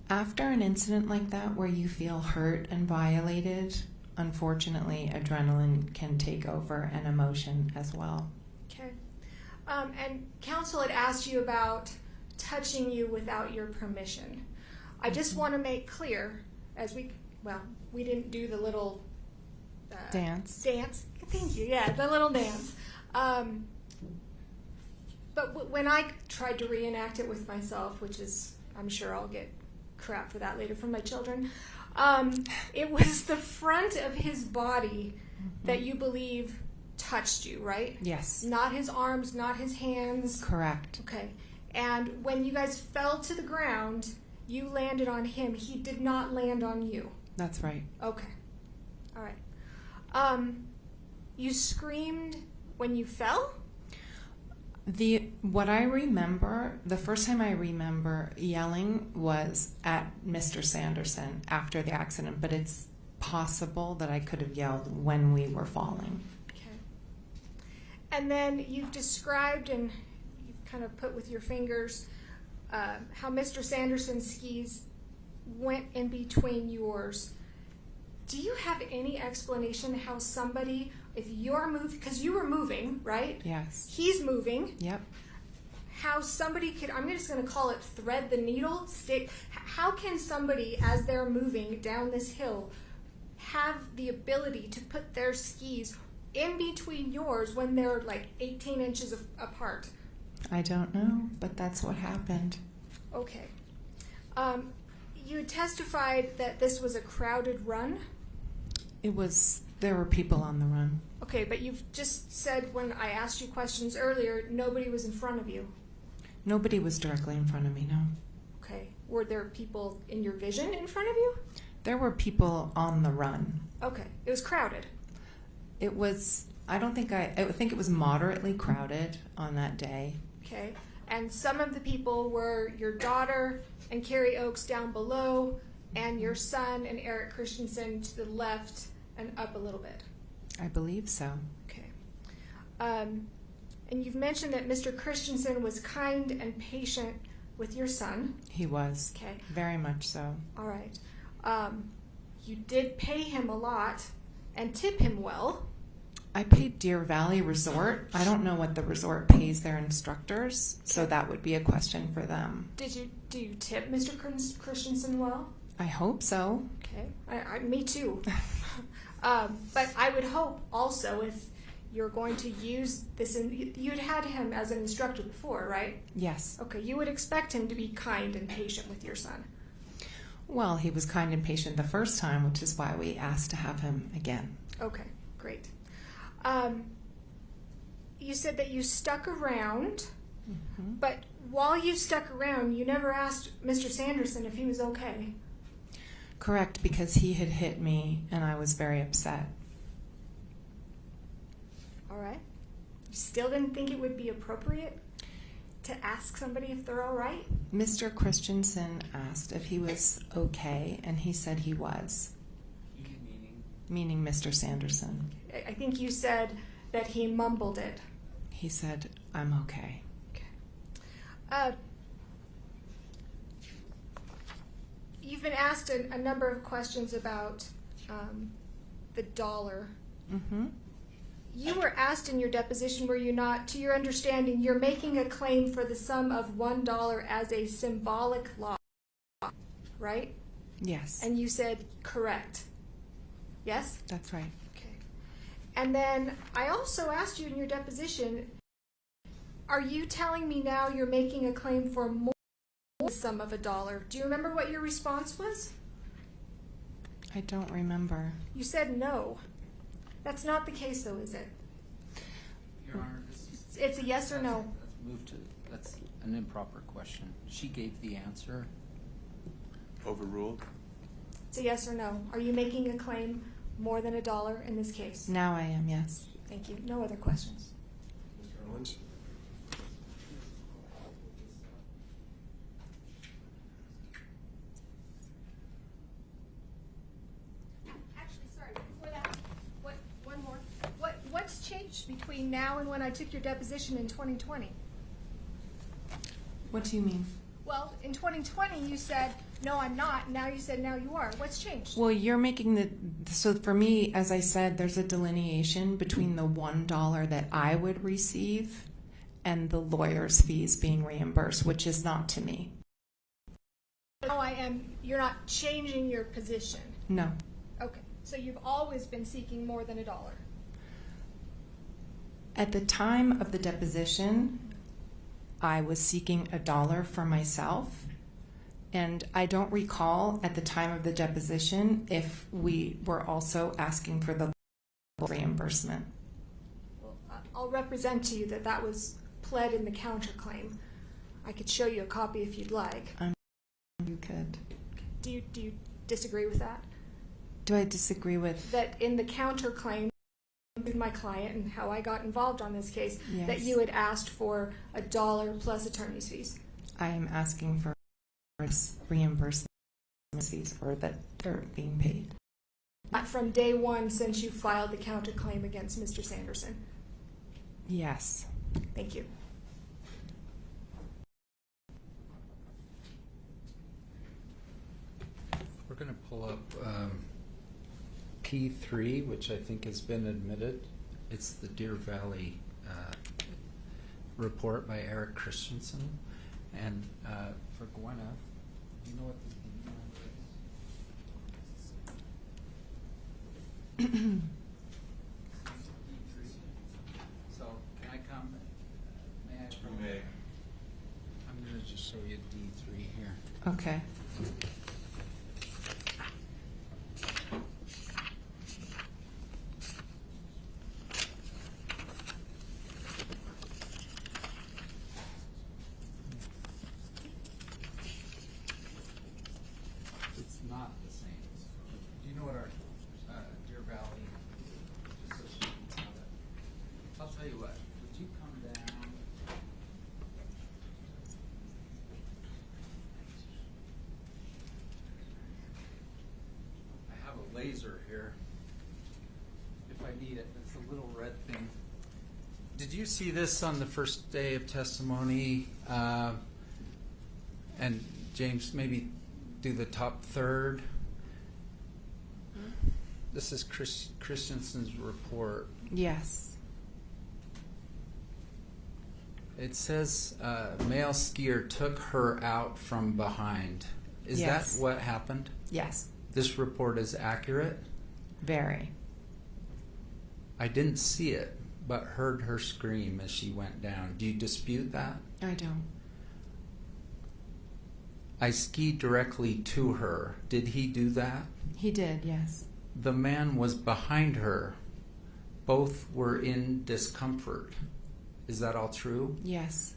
After an incident like that where you feel hurt and violated, unfortunately, adrenaline can take over and emotion as well. Okay. And counsel had asked you about touching you without your permission. I just want to make clear, as we didn't do the little Dance. Thank you. Yeah, the little dance. But when I tried to reenact it with myself, which is, I'm sure I'll get crap for that later from my children, it was the front of his body that you believe touched you, right? Yes. Not his arms, not his hands. Correct. Okay. And when you guys fell to the ground, you landed on him. He did not land on you. That's right. Okay. All right. You screamed when you fell? What I remember, the first time I remember yelling was at Mr. Sanderson after the accident, but it's possible that I could have yelled when we were falling. Okay. And then you've described, and you've kind of put with your fingers, how Mr. Sanderson's skis went in between yours. Do you have any explanation how somebody, if you're moving, because you were moving, right? Yes. He's moving. Yep. How somebody could, I'm just going to call it thread the needle, stick. How can somebody, as they're moving down this hill, have the ability to put their skis in between yours when they're like 18 inches apart? I don't know, but that's what happened. Okay. You testified that this was a crowded run. There were people on the run. Okay, but you've just said when I asked you questions earlier, nobody was in front of you. Nobody was directly in front of me, no. Okay. Were there people in your vision in front of you? There were people on the run. Okay. It was crowded. It was, I think it was moderately crowded on that day. Okay. And some of the people were your daughter and Carrie Oakes down below, and your son and Eric Christensen to the left and up a little bit. I believe so. Okay. And you've mentioned that Mr. Christensen was kind and patient with your son. He was. Okay. Very much so. All right. You did pay him a lot and tip him well. I paid Deer Valley Resort. I don't know what the resort pays their instructors, so that would be a question for them. Do you tip Mr. Christensen well? I hope so. Okay. Me too. But I would hope also, if you're going to use this, you'd had him as an instructor before, right? Yes. Okay. You would expect him to be kind and patient with your son. Well, he was kind and patient the first time, which is why we asked to have him again. Okay. Great. You said that you stuck around, but while you stuck around, you never asked Mr. Sanderson if he was okay. Correct, because he had hit me and I was very upset. All right. You still didn't think it would be appropriate to ask somebody if they're all right? Mr. Christensen asked if he was okay, and he said he was. Meaning Mr. Sanderson. I think you said that he mumbled it. He said, I'm okay. Okay. You've been asked a number of questions about the dollar. Mm-hmm. You were asked in your deposition, were you not, to your understanding, you're making a claim for the sum of $1 as a symbolic loss, right? Yes. And you said correct. Yes? That's right. Okay. And then I also asked you in your deposition, are you telling me now you're making a claim for more than the sum of $1? Do you remember what your response was? I don't remember. You said no. That's not the case, though, is it? Your Honor, It's a yes or no. That's an improper question. She gave the answer. Overruled? It's a yes or no. Are you making a claim more than $1 in this case? Now I am, yes. Thank you. No other questions. Mr. Owens? Actually, sorry, before that, one more. What's changed between now and when I took your deposition in 2020? What do you mean? Well, in 2020, you said, no, I'm not. Now you said, now you are. What's changed? Well, you're making so for me, as I said, there's a delineation between the $1 that I would receive and the lawyer's fees being reimbursed, which is not to me. No, you're not changing your position. No. Okay, so you've always been seeking more than $1. At the time of the deposition, I was seeking $1 for myself, and I don't recall at the time of the deposition if we were also asking for the reimbursement. Well, I'll represent to you that that was pled in the counterclaim. I could show you a copy if you'd like. You could. Do you disagree with that? Do I disagree with That in the counterclaim, my client and how I got involved on this case, Yes. that you had asked for $1 plus attorney's fees? I am asking for reimbursement fees or that they're being paid. Not from day one since you filed the counterclaim against Mr. Sanderson. Yes. Thank you. We're going to pull up P3, which I think has been admitted. It's the Deer Valley report by Eric Christensen. And for Gwyneth, you know what the email is? So, can I come? May I? You may. I'm going to just show you D3 here. Okay. It's not the same. Do you know what our Deer Valley, just so she can tell it. I'll tell you what, would you come down? I have a laser here. If I need it, it's a little red thing. Did you see this on the first day of testimony? And James, maybe do the top third. This is Christensen's report. Yes. It says male skier took her out from behind. Is Yes. that what happened? Yes. This report is accurate? Very. I didn't see it, but heard her scream as she went down. Do you dispute that? I don't. I skied directly to her. Did he do that? He did, yes. The man was behind her. Both were in discomfort. Is that all true? Yes.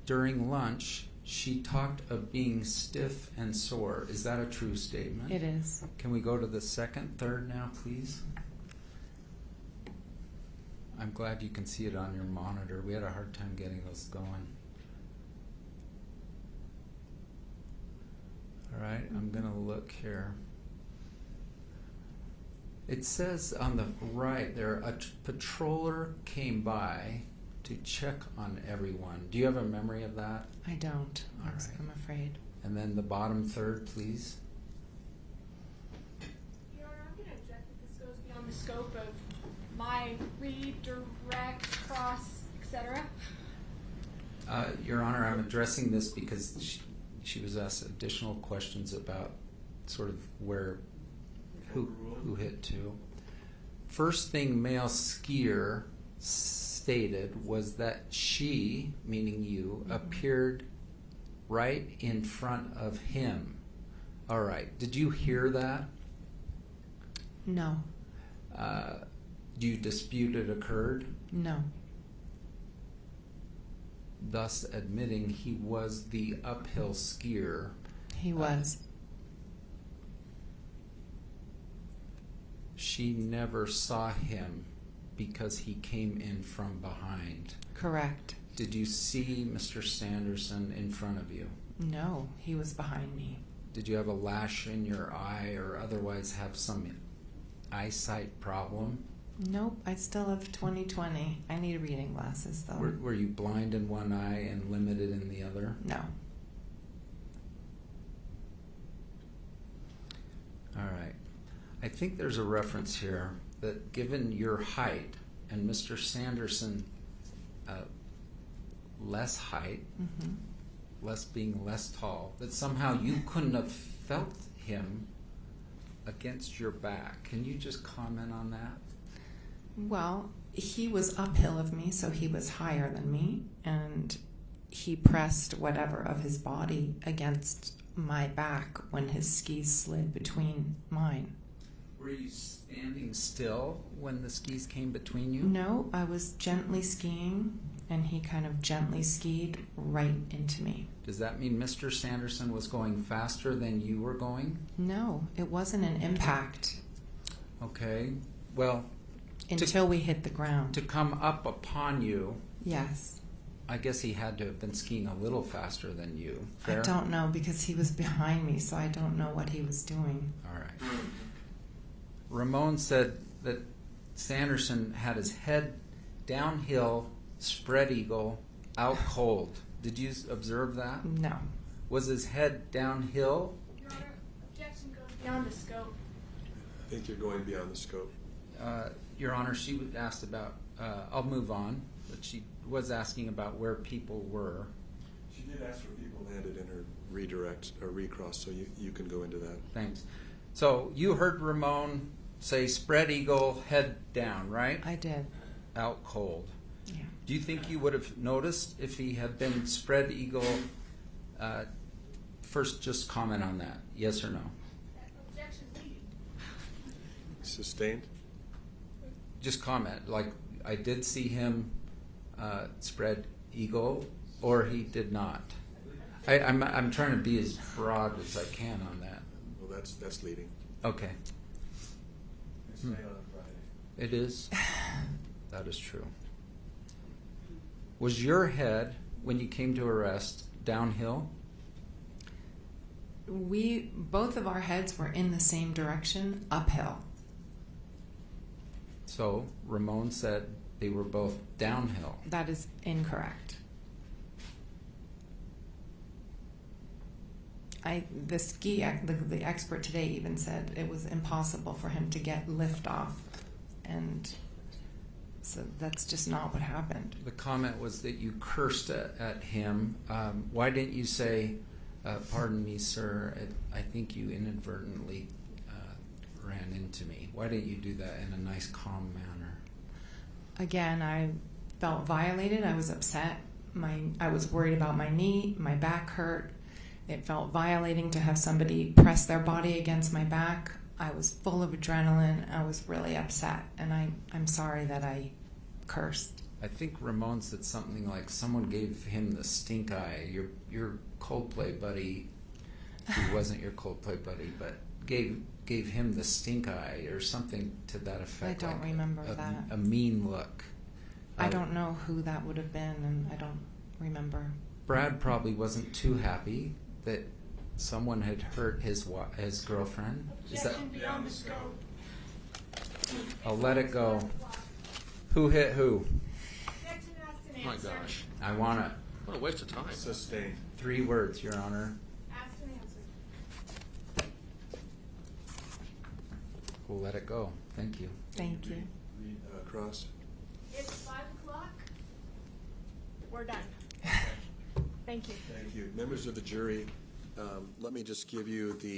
During lunch, she talked of being stiff and sore. Is that a true statement? It is. Can we go to the second, third now, please? I'm glad you can see it on your monitor. We had a hard time getting those going. All right, I'm going to look here. It says on the right there, a patroller came by to check on everyone. Do you have a memory of that? I don't. All right. I'm afraid. And then the bottom third, please. Your Honor, I'm going to object that this goes beyond the scope of my read, direct, cross, etc. Your Honor, I'm addressing this because she was asked additional questions about sort of who hit to. First thing male skier stated was that she, meaning you, appeared right in front of him. All right. Did you hear that? No. Do you dispute it occurred? No. Thus admitting he was the uphill skier. He was. She never saw him because he came in from behind. Correct. Did you see Mr. Sanderson in front of you? No, he was behind me. Did you have a lash in your eye or otherwise have some eyesight problem? Nope, I still have 20/20. I need reading glasses though. Were you blind in one eye and limited in the other? No. All right. I think there's a reference here that given your height and Mr. Sanderson less height, being less tall, that somehow you couldn't have felt him against your back. Can you just comment on that? Well, he was uphill of me, so he was higher than me, and he pressed whatever of his body against my back when his skis slid between mine. Were you standing still when the skis came between you? No, I was gently skiing, and he kind of gently skied right into me. Does that mean Mr. Sanderson was going faster than you were going? No, it wasn't an impact Okay. Well, until we hit the ground. to come up upon you, Yes. I guess he had to have been skiing a little faster than you. Fair? I don't know because he was behind me, so I don't know what he was doing. All right. Ramon said that Sanderson had his head downhill, spread eagle, out cold. Did you observe that? No. Was his head downhill? Your Honor, objection goes beyond the scope. I think you're going beyond the scope. Your Honor, she was asked about, I'll move on, but she was asking about where people were. She did ask for people landed in her redirect or recross, so you can go into that. Thanks. So you heard Ramon say spread eagle, head down, right? I did. Out cold. Yeah. Do you think you would have noticed if he had been spread eagle? First, just comment on that. Yes or no? Objection leading. Sustained? Just comment. Like, I did see him spread eagle, or he did not. I'm trying to be as broad as I can on that. Well, that's leading. Okay. It's on Friday. It is. That is true. Was your head, when you came to arrest, downhill? Both of our heads were in the same direction, uphill. So Ramon said they were both downhill. That is incorrect. The expert today even said it was impossible for him to get lift off, and so that's just not what happened. The comment was that you cursed at him. Why didn't you say, pardon me, sir, I think you inadvertently ran into me? Why didn't you do that in a nice, calm manner? Again, I felt violated. I was upset. I was worried about my knee. My back hurt. It felt violating to have somebody press their body against my back. I was full of adrenaline. I was really upset, and I'm sorry that I cursed. I think Ramon said something like someone gave him the stink eye. Your Coldplay buddy, who wasn't your Coldplay buddy, but gave him the stink eye or something to that effect. I don't remember that. A mean look. I don't know who that would have been, and I don't remember. Brad probably wasn't too happy that someone had hurt his girlfriend. Is that? Objection beyond the scope. I'll let it go. Who hit who? Objection asked and Oh my answered. gosh. I want it. What a waste of time. Sustained. 3 words, Your Honor. Asked and answered. We'll let it go. Thank you. Thank you. Cross. It's 5 o'clock. We're done. Thank you. Thank you. Members of the jury, let me just give you the